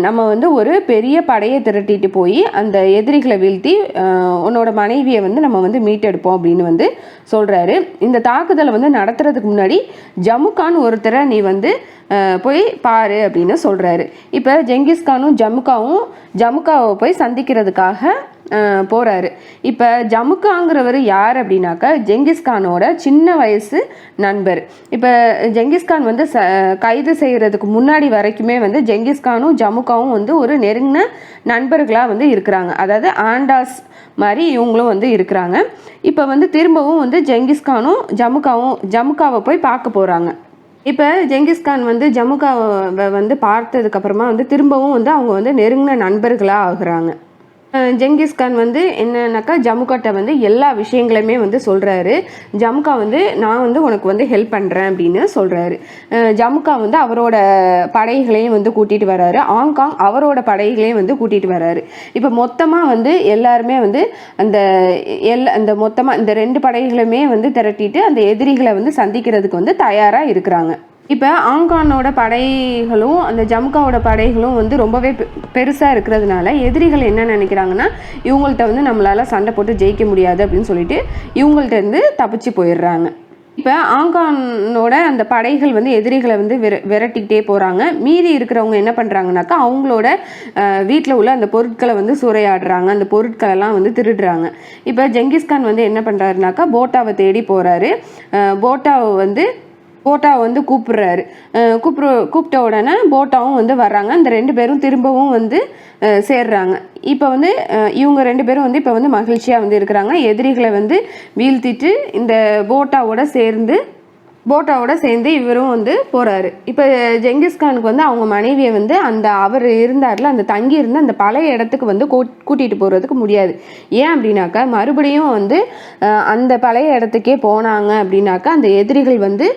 நம்ம வந்து ஒரு பெரிய படையை திரட்டிட்டு போய் அந்த எதிரிகளை வீழ்த்தி உன்னோட மனைவியை வந்து நம்ம வந்து மீட்டெடுப்போம் அப்படின்னு வந்து சொல்கிறாரு. இந்த தாக்குதலை வந்து நடத்துறதுக்கு முன்னாடி ஜமுகான் ஒருத்தரை நீ வந்து போய் பாரு அப்படின்னு சொல்கிறாரு. இப்போ ஜெங்கிஸ்கானும் ஜமுகாவை போய் சந்திக்கிறதுக்காக போகிறாரு. இப்போ ஜமுகாங்கிறவர் யார் அப்படின்னாக்கா, ஜெங்கிஸ்கானோட சின்ன வயசு நண்பர். இப்போ ஜெங்கிஸ்கான் வந்து கைது செய்கிறதுக்கு முன்னாடி வரைக்குமே வந்து ஜெங்கிஸ்கானும் ஜமுகாவும் வந்து ஒரு நெருங்கின நண்பர்களாக வந்து இருக்கிறாங்க. அதாவது ஆண்டாஸ் மாதிரி இவங்களும் வந்து இருக்கிறாங்க. இப்போ வந்து திரும்பவும் வந்து ஜெங்கிஸ்கானும் ஜமுகாவை போய் பார்க்க போகிறாங்க. இப்போ ஜெங்கிஸ்கான் வந்து ஜமுகாவை வந்து பார்த்ததுக்கப்புறமா வந்து திரும்பவும் வந்து அவங்க வந்து நெருங்கின நண்பர்களாக ஆகுறாங்க. ஜெங்கிஸ்கான் வந்து என்னன்னாக்கா ஜமுகாட்ட வந்து எல்லா விஷயங்களையுமே வந்து சொல்கிறாரு. ஜமுகா வந்து நான் வந்து உனக்கு வந்து ஹெல்ப் பண்ணுறேன் அப்படின்னு சொல்கிறாரு. ஜமுகா வந்து அவரோட படைகளையும் வந்து கூட்டிகிட்டு வர்றாரு. ஆங்காங் அவரோட படைகளையும் வந்து கூட்டிகிட்டு வர்றாரு. இப்போ மொத்தமாக வந்து எல்லாருமே வந்து அந்த மொத்தமாக இந்த 2 படைகளுமே வந்து திரட்டிட்டு அந்த எதிரிகளை வந்து சந்திக்கிறதுக்கு வந்து தயாராக இருக்கிறாங்க. இப்போ ஆங்கானோட படைகளும் அந்த ஜமுகாவோட படைகளும் வந்து ரொம்பவே பெருசாக இருக்கிறதுனால எதிரிகள் என்ன நினைக்கிறாங்கன்னா, இவங்கள்ட்ட வந்து நம்மளால் சண்டை போட்டு ஜெயிக்க முடியாது அப்படின்னு சொல்லிட்டு இவங்கள்ட்ட இருந்து தப்பிச்சு போயிடுறாங்க. இப்போ ஆங்கானோட அந்த படைகள் வந்து எதிரிகளை வந்து விரட்டிக்கிட்டே போகிறாங்க. மீதி இருக்கிறவங்க என்ன பண்ணுறாங்கனாக்கா, அவங்களோட வீட்டில் உள்ள அந்த பொருட்களை வந்து சூறையாடுறாங்க, அந்த பொருட்களெல்லாம் வந்து திருடுறாங்க. இப்போ ஜெங்கிஸ்கான் வந்து என்ன பண்ணுறாருனாக்கா, போட்டாவை தேடி போகிறாரு. போட்டாவை வந்து கூப்பிடுறாரு. கூப்பிட்ட உடனே போட்டாவும் வந்து வர்றாங்க. அந்த 2 பேரும் திரும்பவும் வந்து சேர்றாங்க. இப்போ வந்து இவங்க 2 பேரும் வந்து இப்போ வந்து மகிழ்ச்சியாக வந்து இருக்கிறாங்க. எதிரிகளை வந்து வீழ்த்திட்டு இந்த போட்டாவோட சேர்ந்து இவரும் வந்து போகிறாரு. இப்போ ஜெங்கிஸ்கானுக்கு வந்து அவங்க மனைவியை வந்து அவர் இருந்தார்ல அந்த தங்கி இருந்த அந்த பழைய இடத்துக்கு வந்து கூட்டிகிட்டு போகிறதுக்கு முடியாது. ஏன் அப்படின்னாக்கா, மறுபடியும் வந்து அந்த பழைய இடத்துக்கே போனாங்க அப்படின்னாக்கா அந்த எதிரிகள் வந்து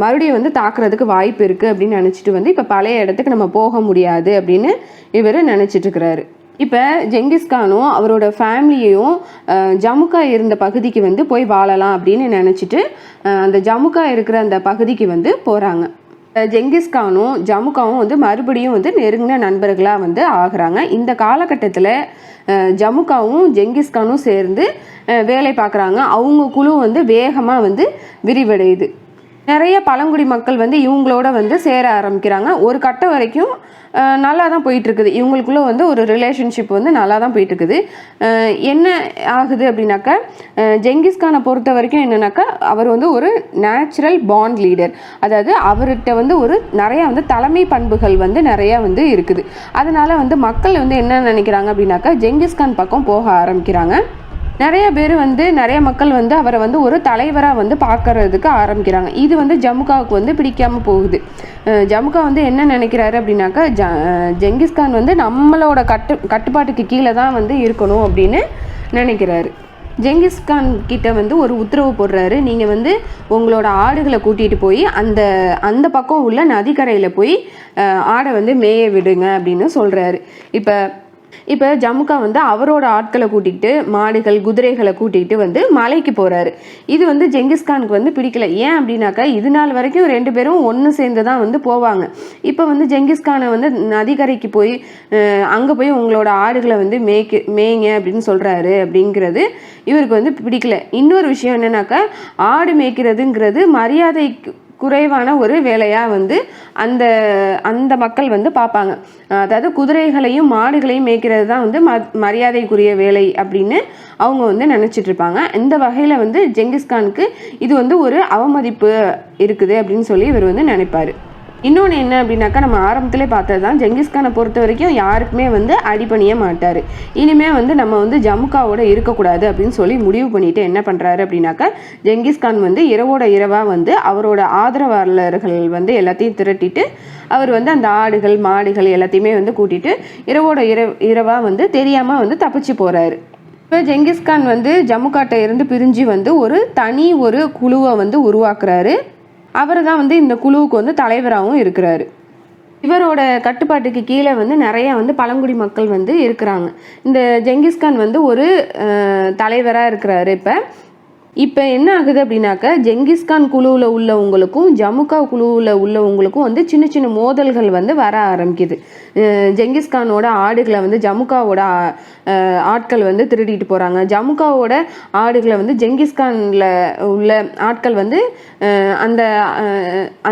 மறுபடியும் வந்து தாக்குறதுக்கு வாய்ப்பு இருக்குது அப்படின்னு நினச்சிட்டு வந்து இப்போ பழைய இடத்துக்கு நம்ம போக முடியாது அப்படின்னு இவர் நினச்சிட்ருக்கிறாரு. இப்போ ஜெங்கிஸ்கானும் அவரோட ஃபேமிலியையும் ஜமுகா இருந்த பகுதிக்கு வந்து போய் வாழலாம் அப்படின்னு நினச்சிட்டு அந்த ஜமுகா இருக்கிற அந்த பகுதிக்கு வந்து போகிறாங்க. ஜெங்கிஸ்கானும் ஜமுகாவும் வந்து மறுபடியும் வந்து நெருங்கின நண்பர்களாக வந்து ஆகுறாங்க. இந்த காலகட்டத்தில் ஜமுகாவும் ஜெங்கிஸ்கானும் சேர்ந்து வேலை பார்க்குறாங்க. அவங்க குழு வந்து வேகமாக வந்து விரிவடையுது. நிறைய பழங்குடி மக்கள் வந்து இவங்களோட வந்து சேர ஆரம்பிக்கிறாங்க. ஒரு கட்டம் வரைக்கும் நல்லா தான் போயிட்டுருக்குது. இவங்களுக்குள்ள வந்து ஒரு ரிலேஷன்ஷிப் வந்து நல்லா தான் போயிட்டுருக்குது. என்ன ஆகுது அப்படின்னாக்கா, ஜெங்கிஸ்கானை பொறுத்த வரைக்கும் என்னன்னாக்கா, அவர் வந்து ஒரு நேச்சுரல் பாண்ட் லீடர். அதாவது அவர்கிட்ட வந்து நிறையா வந்து தலைமை பண்புகள் வந்து நிறையா வந்து இருக்குது. அதனால வந்து மக்கள் வந்து என்ன நினைக்கிறாங்க அப்படின்னாக்கா, ஜெங்கிஸ்கான் பக்கம் போக ஆரம்பிக்கிறாங்க. நிறைய மக்கள் வந்து அவரை வந்து ஒரு தலைவராக வந்து பார்க்கறதுக்கு ஆரம்பிக்கிறாங்க. இது வந்து ஜமுகாவுக்கு வந்து பிடிக்காமல் போகுது. ஜமுகா வந்து என்ன நினைக்கிறாரு அப்படின்னாக்கா, ஜெங்கிஸ்கான் வந்து நம்மளோட கட்டுப்பாட்டுக்கு கீழே தான் வந்து இருக்கணும் அப்படின்னு நினைக்கிறாரு. ஜெங்கிஸ்கான் கிட்ட வந்து ஒரு உத்தரவு போடுறாரு. நீங்கள் வந்து உங்களோட ஆடுகளை கூட்டிகிட்டு போய் அந்த பக்கம் உள்ள நதிக்கரையில் போய் ஆடை வந்து மேய விடுங்க அப்படின்னு சொல்கிறாரு. இப்போ ஜமுகா வந்து அவரோட ஆட்களை கூட்டிகிட்டு மாடுகள் குதிரைகளை கூட்டிகிட்டு வந்து மலைக்கு போகிறாரு. இது வந்து ஜெங்கிஸ்கானுக்கு வந்து பிடிக்கல. ஏன் அப்படின்னாக்கா, இது நாள் வரைக்கும் 2 பேரும் ஒன்று சேர்ந்து தான் வந்து போவாங்க. இப்போ வந்து ஜெங்கிஸ்கானை வந்து நதிக்கரைக்கு போய் அங்கே போய் உங்களோட ஆடுகளை வந்து மேய்ங்க அப்படின்னு சொல்கிறாரு. அப்படிங்கிறது இவருக்கு வந்து பிடிக்கல. இன்னொரு விஷயம் என்னன்னாக்கா, ஆடு மேய்க்கிறதுங்கிறது மரியாதை குறைவான ஒரு வேலையாக வந்து அந்த மக்கள் வந்து பார்ப்பாங்க. அதாவது குதிரைகளையும் மாடுகளையும் மேய்க்கிறது தான் வந்து மரியாதைக்குரிய வேலை அப்படின்னு அவங்க வந்து நினச்சிட்டு இருப்பாங்க. இந்த வகையில் வந்து ஜெங்கிஸ்கானுக்கு இது வந்து ஒரு அவமதிப்பு இருக்குது அப்படின்னு சொல்லி இவர் வந்து நினைப்பார். இன்னொன்று என்ன அப்படின்னாக்கா, நம்ம ஆரம்பத்திலே பார்த்தது தான், ஜெங்கிஸ்கானை பொறுத்த வரைக்கும் யாருக்குமே வந்து அடிபணிய மாட்டார். இனிமேல் வந்து நம்ம வந்து ஜமுகாவோட இருக்கக்கூடாது அப்படின்னு சொல்லி முடிவு பண்ணிட்டு என்ன பண்ணுறாரு அப்படின்னாக்கா, ஜெங்கிஸ்கான் வந்து இரவோட இரவாக வந்து அவரோட ஆதரவாளர்கள் வந்து எல்லாத்தையும் திரட்டிட்டு அவர் வந்து அந்த ஆடுகள் மாடுகள் எல்லாத்தையுமே வந்து கூட்டிகிட்டு இரவோட இரவாக வந்து தெரியாமல் வந்து தப்பிச்சு போகிறாரு. இப்போ ஜெங்கிஸ்கான் வந்து ஜமுகாட்டை இருந்து பிரிஞ்சு வந்து ஒரு குழுவை வந்து உருவாக்குறாரு. அவர் தான் வந்து இந்த குழுவுக்கு வந்து தலைவராகவும் இருக்கிறாரு. இவரோட கட்டுப்பாட்டுக்கு கீழே வந்து நிறையா வந்து பழங்குடி மக்கள் வந்து இருக்கிறாங்க. இந்த ஜெங்கிஸ்கான் வந்து ஒரு தலைவராக இருக்கிறாரு. இப்போ என்ன ஆகுது அப்படின்னாக்கா, ஜெங்கிஸ்கான் குழுவில் உள்ளவங்களுக்கும் ஜமுகா குழுவில் உள்ளவங்களுக்கும் வந்து சின்ன சின்ன மோதல்கள் வந்து வர ஆரம்பிக்குது. ஜெங்கிஸ்கானோட ஆடுகளை வந்து ஜமுகாவோட ஆட்கள் வந்து திருடிட்டு போகிறாங்க. ஜமுகாவோட ஆடுகளை வந்து ஜெங்கிஸ்கானில் உள்ள ஆட்கள் வந்து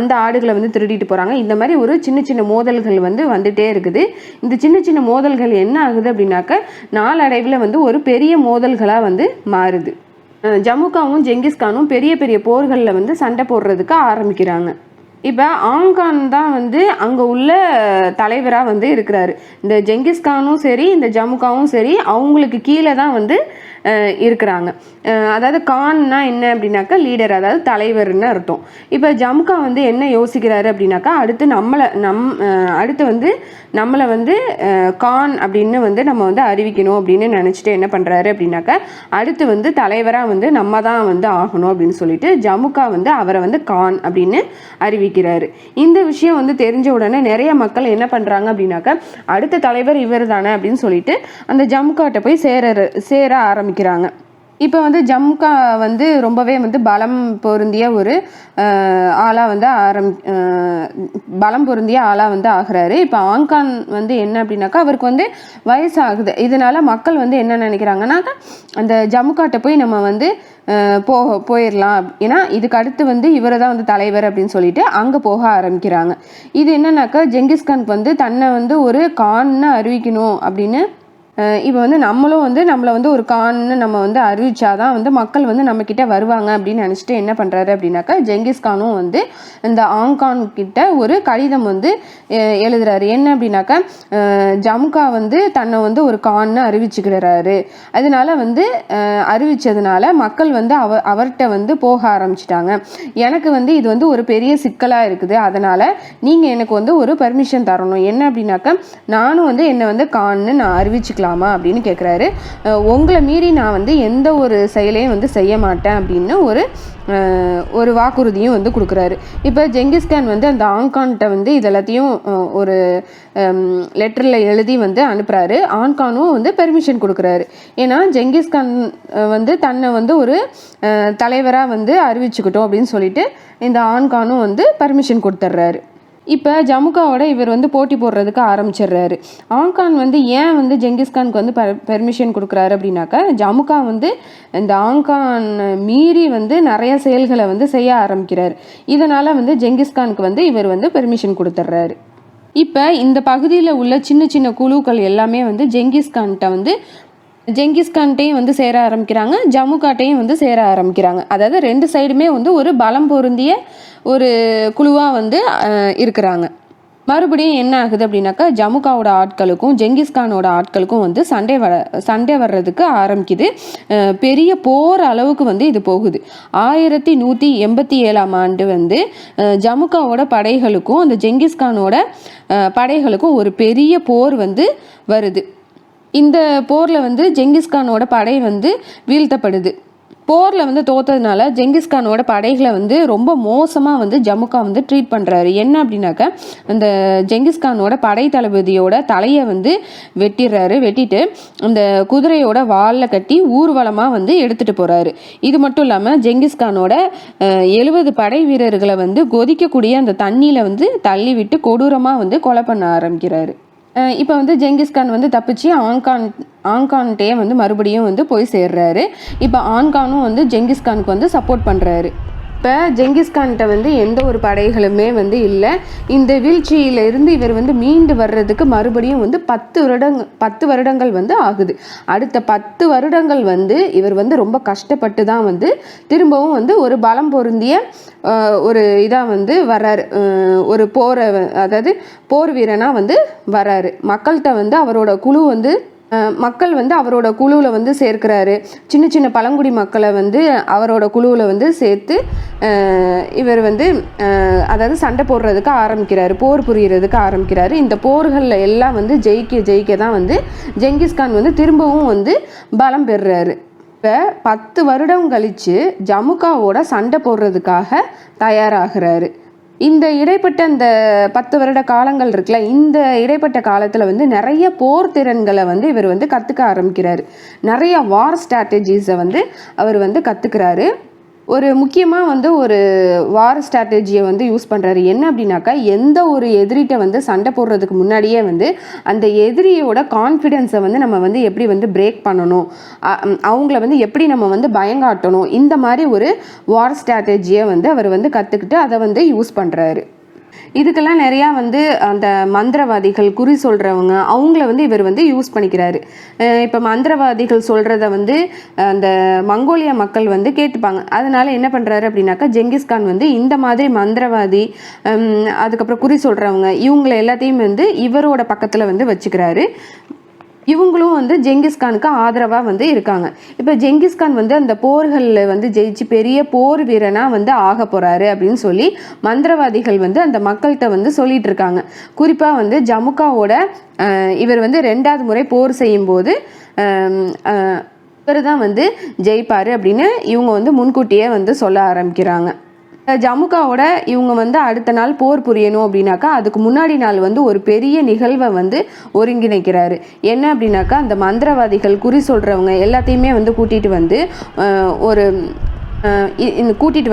அந்த ஆடுகளை வந்து திருடிட்டு போகிறாங்க. இந்த மாதிரி ஒரு சின்ன சின்ன மோதல்கள் வந்து வந்துகிட்டே இருக்குது. இந்த சின்ன சின்ன மோதல்கள் என்ன ஆகுது அப்படின்னாக்கா, நாளடைவில் வந்து ஒரு பெரிய மோதல்களாக வந்து மாறுது. ஜமுகாவும் ஜெங்கிஸ்கானும் பெரிய பெரிய போர்களில் வந்து சண்டை போடுறதுக்கு ஆரம்பிக்கிறாங்க. இப்போ ஆங்கான் தான் வந்து அங்கே உள்ள தலைவராக வந்து இருக்கிறாரு. இந்த ஜெங்கிஸ்கானும் சரி இந்த ஜமுகாவும் சரி அவங்களுக்கு கீழே தான் வந்து இருக்கிறாங்க. அதாவது கான்னா என்ன அப்படின்னாக்கா லீடர், அதாவது தலைவர்னு அர்த்தம். இப்போ ஜமுகா வந்து என்ன யோசிக்கிறாரு அப்படின்னாக்கா அடுத்து வந்து நம்மளை வந்து கான் அப்படின்னு வந்து நம்ம வந்து அறிவிக்கணும் அப்படின்னு நினச்சிட்டு என்ன பண்ணுறாரு அப்படின்னாக்கா அடுத்து வந்து தலைவராக வந்து நம்ம தான் வந்து ஆகணும் அப்படின்னு சொல்லிட்டு ஜமுகா வந்து அவரை வந்து கான் அப்படின்னு அறிவிக்கிறாரு. இந்த விஷயம் வந்து தெரிஞ்ச உடனே நிறைய மக்கள் என்ன பண்ணுறாங்க அப்படின்னாக்கா அடுத்த தலைவர் இவர் தானே அப்படின்னு சொல்லிட்டு அந்த ஜமுகாட்ட போய் சேர ஆரம்பிக்கிறாங்க. இப்போ வந்து ஜமுகா வந்து ரொம்பவே வந்து பலம் பொருந்திய ஒரு ஆளாக வந்து பலம் பொருந்திய ஆளாக வந்து ஆகிறாரு. இப்போ ஆங்கான் வந்து என்ன அப்படின்னாக்கா அவருக்கு வந்து வயசாகுது. இதனால மக்கள் வந்து என்ன நினைக்கிறாங்கன்னாக்கா அந்த ஜமுகாட்ட போய் நம்ம வந்து போயிடலாம், ஏன்னா இதுக்கு அடுத்து வந்து இவரை தான் வந்து தலைவர் அப்படின்னு சொல்லிட்டு அங்கே போக ஆரம்பிக்கிறாங்க. இது என்னன்னாக்கா ஜெங்கிஸ்கானுக்கு வந்து தன்னை வந்து ஒரு கான்னு அறிவிக்கணும் அப்படின்னு இப்போ வந்து நம்மளும் வந்து நம்மளை வந்து ஒரு கான்னு நம்ம வந்து அறிவிச்சாதான் வந்து மக்கள் வந்து நம்மக்கிட்ட வருவாங்க அப்படின்னு நினச்சிட்டு என்ன பண்ணுறாரு அப்படின்னாக்கா ஜெங்கிஸ்கானும் வந்து இந்த ஆங்கான் கிட்ட ஒரு கடிதம் வந்து எழுதுறாரு. என்ன அப்படின்னாக்கா ஜமுகா வந்து தன்னை வந்து ஒரு கான்னு அறிவிச்சுக்கிறாரு. அதனால வந்து அறிவிச்சதுனால மக்கள் வந்து அவர்கிட்ட வந்து போக ஆரம்பிச்சிட்டாங்க. எனக்கு வந்து இது வந்து ஒரு பெரிய சிக்கலாக இருக்குது. அதனால் நீங்கள் எனக்கு வந்து ஒரு பர்மிஷன் தரணும். என்ன அப்படின்னாக்கா நானும் வந்து என்னை வந்து கான்னு நான் அறிவிச்சுக்கலாம் அப்படின்னு கேட்குறாரு. உங்களை மீறி நான் வந்து எந்த ஒரு செயலையும் வந்து செய்ய மாட்டேன் அப்படின்னு ஒரு வாக்குறுதியும் வந்து கொடுக்குறாரு. இப்போ ஜெங்கிஸ்கான் வந்து அந்த ஆங்கான்கிட்ட வந்து இதெல்லாத்தையும் ஒரு லெட்டரில் எழுதி வந்து அனுப்புகிறாரு. ஆங்கானும் வந்து பெர்மிஷன் கொடுக்குறாரு. ஏன்னா ஜெங்கிஸ்கான் வந்து தன்னை வந்து ஒரு தலைவராக வந்து அறிவிச்சுக்கிட்டோம் அப்படின்னு சொல்லிட்டு இந்த ஆங்கானும் வந்து பர்மிஷன் கொடுத்துட்றாரு. இப்போ ஜமுகாவோட இவர் வந்து போட்டி போடுறதுக்கு ஆரம்பிச்சிடுறாரு. ஆங்கான் வந்து ஏன் வந்து ஜெங்கிஸ்கானுக்கு வந்து பெர்மிஷன் கொடுக்குறாரு அப்படின்னாக்கா ஜமுகா வந்து இந்த ஆங்கான் மீறி வந்து நிறைய செயல்களை வந்து செய்ய ஆரம்பிக்கிறார். இதனால் வந்து ஜெங்கிஸ்கானுக்கு வந்து இவர் வந்து பெர்மிஷன் கொடுத்துட்றாரு. இப்போ இந்த பகுதியில் உள்ள சின்ன சின்ன குழுக்கள் எல்லாமே வந்து ஜெங்கிஸ்கான்ட்டையும் வந்து சேர ஆரம்பிக்கிறாங்க, ஜமுகாட்டையும் வந்து சேர ஆரம்பிக்கிறாங்க. அதாவது ரெண்டு சைடுமே வந்து ஒரு பலம் பொருந்திய ஒரு குழுவாக வந்து இருக்கிறாங்க. மறுபடியும் என்ன ஆகுது அப்படின்னாக்கா ஜமுகாவோட ஆட்களுக்கும் ஜெங்கிஸ்கானோட ஆட்களுக்கும் வந்து சண்டை வர்றதுக்கு ஆரம்பிக்குது. பெரிய போர் அளவுக்கு வந்து இது போகுது. 1187 ஆண்டு வந்து ஜமுகாவோட படைகளுக்கும் அந்த ஜெங்கிஸ்கானோட படைகளுக்கும் ஒரு பெரிய போர் வந்து வருது. இந்த போரில் வந்து ஜெங்கிஸ்கானோட படை வந்து வீழ்த்தப்படுது. போரில் வந்து தோத்ததுனால ஜெங்கிஸ்கானோட படைகளை வந்து ரொம்ப மோசமாக வந்து ஜமுகா வந்து ட்ரீட் பண்ணுறாரு. என்ன அப்படின்னாக்கா அந்த ஜெங்கிஸ்கானோட படை தளபதியோட தலையை வந்து வெட்டிட்டு அந்த குதிரையோட வாலில் கட்டி ஊர்வலமாக வந்து எடுத்துகிட்டு போகிறாரு. இது மட்டும் இல்லாமல் ஜெங்கிஸ்கானோட 70 படை வீரர்களை வந்து கொதிக்கக்கூடிய அந்த தண்ணியில் வந்து தள்ளி விட்டு கொடூரமாக வந்து கொலை பண்ண ஆரம்பிக்கிறாரு. இப்போ வந்து ஜெங்கிஸ்கான் வந்து தப்பிச்சு ஆங்கான்ட்டே வந்து மறுபடியும் வந்து போய் சேர்றாரு. இப்போ ஆங்கானும் வந்து ஜெங்கிஸ்கானுக்கு வந்து சப்போர்ட் பண்ணுறாரு. இப்போ ஜெங்கிஸ்கான்கிட்ட வந்து எந்த ஒரு படைகளுமே வந்து இல்லை. இந்த வீழ்ச்சியிலிருந்து இவர் வந்து மீண்டு வர்றதுக்கு மறுபடியும் வந்து 10 வருடங்கள் வந்து ஆகுது. அடுத்த 10 வருடங்கள் வந்து இவர் வந்து ரொம்ப கஷ்டப்பட்டு தான் வந்து திரும்பவும் வந்து ஒரு பலம் பொருந்திய ஒரு இதாக வந்து வர்றாரு. ஒரு அதாவது போர் வீரனாக வந்து வர்றாரு. மக்கள்கிட்ட வந்து அவரோட குழு வந்து மக்கள் வந்து அவரோட குழுவில் வந்து சேர்க்கிறாரு. சின்ன சின்ன பழங்குடி மக்களை வந்து அவரோட குழுவில் வந்து சேர்த்து இவர் வந்து அதாவது சண்டை போடுறதுக்கு ஆரம்பிக்கிறாரு, போர் புரியறதுக்கு ஆரம்பிக்கிறாரு. இந்த போர்களில் எல்லாம் வந்து ஜெயிக்க தான் வந்து ஜெங்கிஸ்கான் வந்து திரும்பவும் வந்து பலம் பெறுறாரு. இப்போ 10 வருடம் கழித்து ஜமுகாவோட சண்டை போடுறதுக்காக தயாராகிறாரு. இந்த இடைப்பட்ட இந்த 10 வருட காலங்கள் இருக்குல்ல, இந்த இடைப்பட்ட காலத்தில் வந்து நிறைய போர் திறன்களை வந்து இவர் வந்து கற்றுக்க ஆரம்பிக்கிறாரு. நிறைய வார் ஸ்ட்ராட்டஜிஸை வந்து அவர் வந்து கற்றுக்கிறாரு. ஒரு முக்கியமாக வந்து ஒரு வார் ஸ்ட்ராட்டஜியை வந்து யூஸ் பண்ணுறாரு. என்ன அப்படின்னாக்கா எந்த ஒரு எதிரிட்ட வந்து சண்டை போடுறதுக்கு முன்னாடியே வந்து அந்த எதிரியோட கான்ஃபிடென்ஸை வந்து நம்ம வந்து எப்படி வந்து பிரேக் பண்ணணும், அவங்கள வந்து எப்படி நம்ம வந்து பயங்காட்டணும், இந்த மாதிரி ஒரு வார் ஸ்ட்ராட்டஜியை வந்து அவர் வந்து கற்றுக்கிட்டு அதை வந்து யூஸ் பண்ணுறாரு. இதுக்கெல்லாம் நிறையா வந்து அந்த மந்திரவாதிகள், குறி சொல்கிறவங்க, அவங்கள வந்து இவர் வந்து யூஸ் பண்ணிக்கிறாரு. இப்போ மந்திரவாதிகள் சொல்கிறத வந்து அந்த மங்கோலியா மக்கள் வந்து கேட்டுப்பாங்க. அதனால என்ன பண்ணுறாரு அப்படின்னாக்கா ஜெங்கிஸ்கான் வந்து இந்த மாதிரி மந்திரவாதி, அதுக்கப்புறம் குறி சொல்கிறவங்க, இவங்களை எல்லாத்தையும் வந்து இவரோட பக்கத்தில் வந்து வச்சுக்கிறாரு. இவங்களும் வந்து ஜெங்கிஸ்கானுக்கு ஆதரவாக வந்து இருக்காங்க. இப்போ ஜெங்கிஸ்கான் வந்து அந்த போர்களில் வந்து ஜெயிச்சு பெரிய போர் வீரனாக வந்து ஆக போகிறாரு அப்படின்னு சொல்லி மந்திரவாதிகள் வந்து அந்த மக்கள்கிட்ட வந்து சொல்லிட்டு இருக்காங்க. குறிப்பாக வந்து ஜமுக்காவோட இவர் வந்து 2வது முறை போர் செய்யும்போது இவர் தான் வந்து ஜெயிப்பார் அப்படின்னு இவங்க வந்து முன்கூட்டியே வந்து சொல்ல ஆரம்பிக்கிறாங்க. ஜமுக்காவோட இவங்க வந்து அடுத்த நாள் போர் புரியணும் அப்படின்னாக்கா அதுக்கு முன்னாடி நாள் வந்து ஒரு பெரிய நிகழ்வை வந்து ஒருங்கிணைக்கிறாரு. என்ன அப்படின்னாக்கா அந்த மந்திரவாதிகள் குறி சொல்கிறவங்க எல்லாத்தையுமே வந்து கூட்டிகிட்டு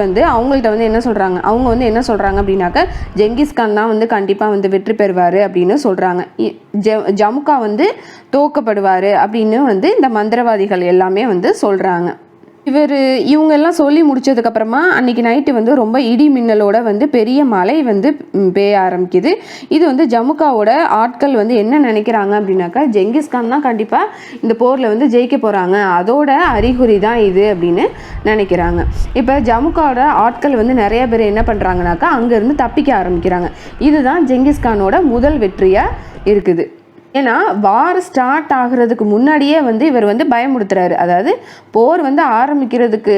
வந்து அவங்கள்ட்ட வந்து என்ன சொல்கிறாங்க, அவங்க வந்து என்ன சொல்கிறாங்க அப்படின்னாக்கா ஜெங்கிஸ்கான் தான் வந்து கண்டிப்பாக வந்து வெற்றி பெறுவார் அப்படின்னு சொல்கிறாங்க. ஜமுக்கா வந்து தோக்கப்படுவார் அப்படின்னு வந்து இந்த மந்திரவாதிகள் எல்லாமே வந்து சொல்கிறாங்க. இவங்கெல்லாம் சொல்லி முடிச்சதுக்கப்புறமா அன்றைக்கி நைட்டு வந்து ரொம்ப இடி மின்னலோட வந்து பெரிய மழை வந்து பெய்ய ஆரம்பிக்குது. இது வந்து ஜமுக்காவோட ஆட்கள் வந்து என்ன நினைக்கிறாங்க அப்படின்னாக்கா ஜெங்கிஸ்கான் தான் கண்டிப்பாக இந்த போரில் வந்து ஜெயிக்க போகிறாங்க, அதோட அறிகுறி தான் இது அப்படின்னு நினைக்கிறாங்க. இப்போ ஜமுக்காவோட ஆட்கள் வந்து நிறைய பேர் என்ன பண்ணுறாங்கனாக்கா அங்கேருந்து தப்பிக்க ஆரம்பிக்கிறாங்க. இதுதான் ஜெங்கிஸ்கானோட முதல் வெற்றியாக இருக்குது. ஏன்னா வார் ஸ்டார்ட் ஆகுறதுக்கு முன்னாடியே வந்து இவர் வந்து பயமுறுத்துறாரு. அதாவது போர் வந்து ஆரம்பிக்கிறதுக்கு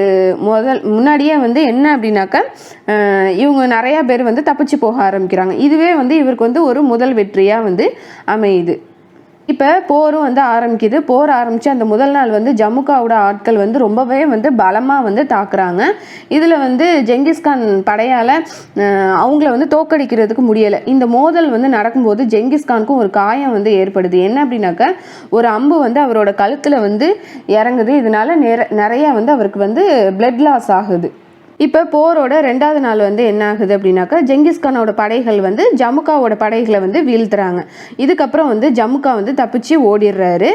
முன்னாடியே வந்து என்ன அப்படின்னாக்கா இவங்க நிறையா பேர் வந்து தப்பிச்சு போக ஆரம்பிக்கிறாங்க. இதுவே வந்து இவருக்கு வந்து ஒரு முதல் வெற்றியாக வந்து அமையுது. இப்போ போரும் வந்து ஆரம்பிக்குது. போர் ஆரம்பித்து அந்த முதல் நாள் வந்து ஜமுக்காவோட ஆட்கள் வந்து ரொம்பவே வந்து பலமாக வந்து தாக்குறாங்க. இதில் வந்து ஜெங்கிஸ்கான் படையால் அவங்கள வந்து தோக்கடிக்கிறதுக்கு முடியலை. இந்த மோதல் வந்து நடக்கும்போது ஜெங்கிஸ்கானுக்கும் ஒரு காயம் வந்து ஏற்படுது. என்ன அப்படின்னாக்கா ஒரு அம்பு வந்து அவரோட கழுத்தில் வந்து இறங்குது. இதனால நிறையா வந்து அவருக்கு வந்து பிளட் லாஸ் ஆகுது. இப்போ போரோட 2வது நாள் வந்து என்ன ஆகுது அப்படின்னாக்கா ஜெங்கிஸ்கானோட படைகள் வந்து ஜமுக்காவோட படைகளை வந்து வீழ்த்துறாங்க. இதுக்கப்புறம் வந்து ஜமுக்கா வந்து தப்பிச்சு ஓடிடுறாரு.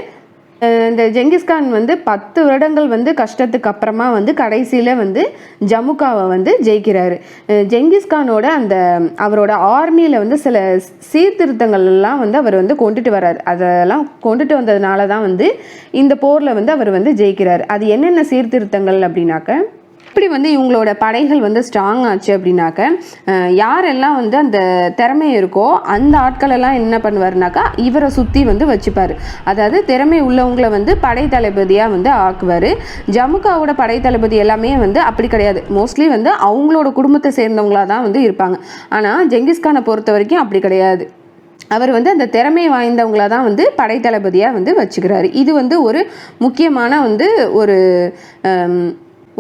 இந்த ஜெங்கிஸ்கான் வந்து 10 வருடங்கள் வந்து கஷ்டத்துக்கு அப்புறமா வந்து கடைசியில் வந்து ஜமுக்காவை வந்து ஜெயிக்கிறாரு. ஜெங்கிஸ்கானோட அவரோட ஆர்மியில் வந்து சில சீர்திருத்தங்கள் எல்லாம் வந்து அவர் வந்து கொண்டுட்டு வர்றாரு. அதெல்லாம் கொண்டுட்டு வந்ததுனால தான் வந்து இந்த போரில் வந்து அவர் வந்து ஜெயிக்கிறார். அது என்னென்ன சீர்திருத்தங்கள் அப்படின்னாக்க இப்படி வந்து இவங்களோட படைகள் வந்து ஸ்ட்ராங் ஆச்சு அப்படின்னாக்க யாரெல்லாம் வந்து அந்த திறமை இருக்கோ அந்த ஆட்களெல்லாம் என்ன பண்ணுவாருனாக்கா இவரை சுற்றி வந்து வச்சுப்பார். அதாவது திறமை உள்ளவங்களை வந்து படை தளபதியாக வந்து ஆக்குவார். ஜமுக்காவோட படை தளபதி எல்லாமே வந்து அப்படி கிடையாது. மோஸ்ட்லி வந்து அவங்களோட குடும்பத்தை சேர்ந்தவங்களாக தான் வந்து இருப்பாங்க. ஆனால் ஜெங்கிஸ்கானை பொறுத்த வரைக்கும் அப்படி கிடையாது. அவர் வந்து அந்த திறமை வாய்ந்தவங்களாக தான் வந்து படை தளபதியாக வந்து வச்சுக்கிறாரு. இது வந்து ஒரு முக்கியமான வந்து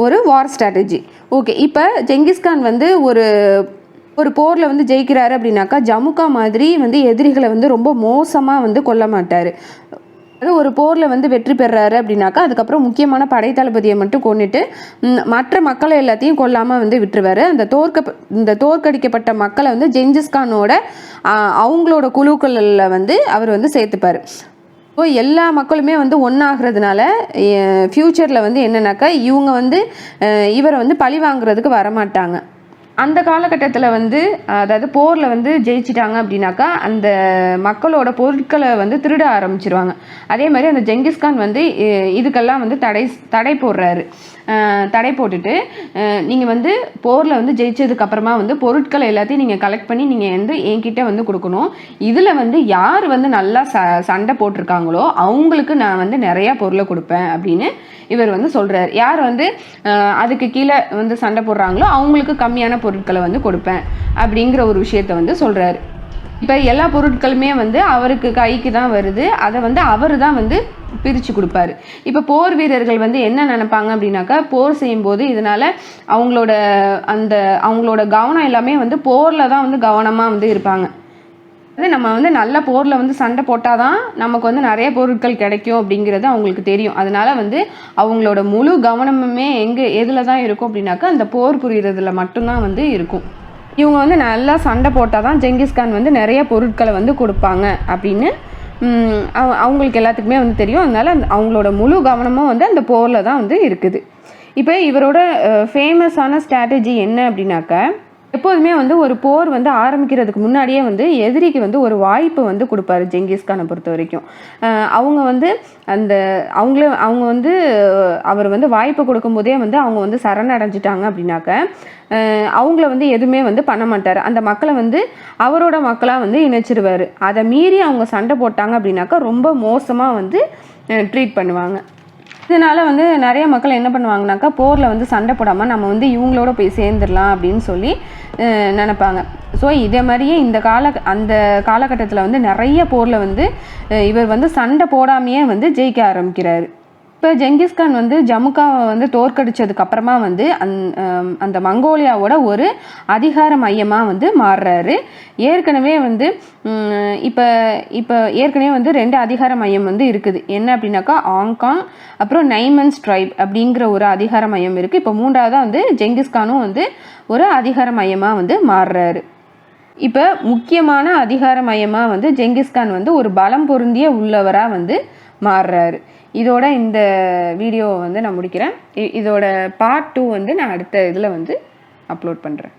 ஒரு வார் ஸ்ட்ராட்டஜி. ஓகே, இப்போ ஜெங்கிஸ்கான் வந்து ஒரு போரில் வந்து ஜெயிக்கிறாரு அப்படின்னாக்கா ஜமுக்கா மாதிரி வந்து எதிரிகளை வந்து ரொம்ப மோசமாக வந்து கொல்ல மாட்டார். அது ஒரு போரில் வந்து வெற்றி பெறாரு அப்படின்னாக்கா அதுக்கப்புறம் முக்கியமான படை தளபதியை மட்டும் கொண்டுட்டு மற்ற மக்களை எல்லாத்தையும் கொல்லாமல் வந்து விட்டுருவார். இந்த தோற்கடிக்கப்பட்ட மக்களை வந்து ஜெங்கிஸ்கானோட அவங்களோட குழுக்களில் வந்து அவர் வந்து சேர்த்துப்பார். ஸோ எல்லா மக்களுமே வந்து ஒன்றாகிறதுனால ஃப்யூச்சரில் வந்து என்னன்னாக்கா இவங்க வந்து இவரை வந்து பழி வாங்குறதுக்கு வரமாட்டாங்க. அந்த காலகட்டத்தில் வந்து அதாவது போரில் வந்து ஜெயிச்சிட்டாங்க அப்படின்னாக்கா அந்த மக்களோட பொருட்களை வந்து திருட ஆரம்பிச்சிருவாங்க. அதே மாதிரி அந்த ஜெங்கிஸ்கான் வந்து இதுக்கெல்லாம் வந்து தடை போடுறாரு. தடை போட்டுட்டு நீங்கள் வந்து போரில் வந்து ஜெயிச்சதுக்கப்புறமா வந்து பொருட்களை எல்லாத்தையும் நீங்கள் கலெக்ட் பண்ணி நீங்கள் வந்து என்கிட்ட வந்து கொடுக்கணும். இதில் வந்து யார் வந்து நல்லா சண்டை போட்டிருக்காங்களோ அவங்களுக்கு நான் வந்து நிறையா பொருளை கொடுப்பேன் அப்படின்னு இவர் வந்து சொல்கிறார். யார் வந்து அதுக்கு கீழே வந்து சண்டை போடுறாங்களோ அவங்களுக்கு கம்மியான பொருட்களை வந்து கொடுப்பேன் அப்படிங்கிற ஒரு விஷயத்த வந்து சொல்கிறாரு. இப்போ எல்லா பொருட்களுமே வந்து அவருக்கு கைக்கு தான் வருது. அதை வந்து அவர் தான் வந்து பிரித்து கொடுப்பாரு. இப்போ போர் வீரர்கள் வந்து என்ன நினைப்பாங்க அப்படின்னாக்கா போர் செய்யும்போது இதனால் அவங்களோட கவனம் எல்லாமே வந்து போரில் தான் வந்து கவனமாக வந்து இருப்பாங்க. நம்ம வந்து நல்ல போரில் வந்து சண்டை போட்டால் தான் நமக்கு வந்து நிறைய பொருட்கள் கிடைக்கும் அப்படிங்கிறது அவங்களுக்கு தெரியும். அதனால் வந்து அவங்களோட முழு கவனமுமே எதில் தான் இருக்கும் அப்படின்னாக்கா அந்த போர் புரிகிறதுல மட்டும்தான் வந்து இருக்கும். இவங்க வந்து நல்லா சண்டை போட்டால் தான் ஜெங்கிஸ்கான் வந்து நிறைய பொருட்களை வந்து கொடுப்பாங்க அப்படின்னு அவங்களுக்கு எல்லாத்துக்குமே வந்து தெரியும். அதனால் அவங்களோட முழு கவனமும் வந்து அந்த போரில் தான் வந்து இருக்குது. இப்போ இவரோட ஃபேமஸான ஸ்ட்ராட்டஜி என்ன அப்படின்னாக்கா எப்போதுமே வந்து ஒரு போர் வந்து ஆரம்பிக்கிறதுக்கு முன்னாடியே வந்து எதிரிக்கு வந்து ஒரு வாய்ப்பு வந்து கொடுப்பாரு ஜெங்கிஸ்கானை பொறுத்த வரைக்கும். அவங்க வந்து அவங்க வந்து அவர் வந்து வாய்ப்பு கொடுக்கும்போதே வந்து அவங்க வந்து சரணடைஞ்சிட்டாங்க அப்படின்னாக்க அவங்கள வந்து எதுவுமே வந்து பண்ண மாட்டார். அந்த மக்களை வந்து அவரோட மக்களாக வந்து இணைச்சிருவார். அதை மீறி அவங்க சண்டை போட்டாங்க அப்படின்னாக்கா ரொம்ப மோசமாக வந்து ட்ரீட் பண்ணுவாங்க. இதனால் வந்து நிறைய மக்கள் என்ன பண்ணுவாங்கனாக்கா போரில் வந்து சண்டை போடாமல் நம்ம வந்து இவங்களோட போய் சேர்ந்துடலாம் அப்படின்னு சொல்லி நினைப்பாங்க. ஸோ இதே மாதிரியே அந்த காலகட்டத்தில் வந்து நிறைய போரில் வந்து இவர் வந்து சண்டை போடாமையே வந்து ஜெயிக்க ஆரம்பிக்கிறாரு. இப்போ ஜெங்கிஸ்கான் வந்து ஜமுக்காவை வந்து தோற்கடிச்சதுக்கு அப்புறமா வந்து அந்த மங்கோலியாவோட ஒரு அதிகார மையமாக வந்து மாறுறாரு. ஏற்கனவே வந்து இப்போ ஏற்கனவே வந்து 2 அதிகார மையம் வந்து இருக்குது. என்ன அப்படின்னாக்கா ஹாங்காங், அப்புறம் நைமன்ஸ் ட்ரைப் அப்படிங்கிற ஒரு அதிகார மையம் இருக்குது. இப்போ 3ஆவதாக வந்து ஜெங்கிஸ்கானும் வந்து ஒரு அதிகார மையமாக வந்து மாறுறாரு. இப்போ முக்கியமான அதிகார மையமாக வந்து ஜெங்கிஸ்கான் வந்து ஒரு பலம் பொருந்திய உள்ளவராக வந்து மாறுறாரு. இதோட இந்த வீடியோவை வந்து நான் முடிக்கிறேன். இதோட பார்ட் 2 வந்து நான் அடுத்த இதில் வந்து அப்லோட் பண்ணுறேன்.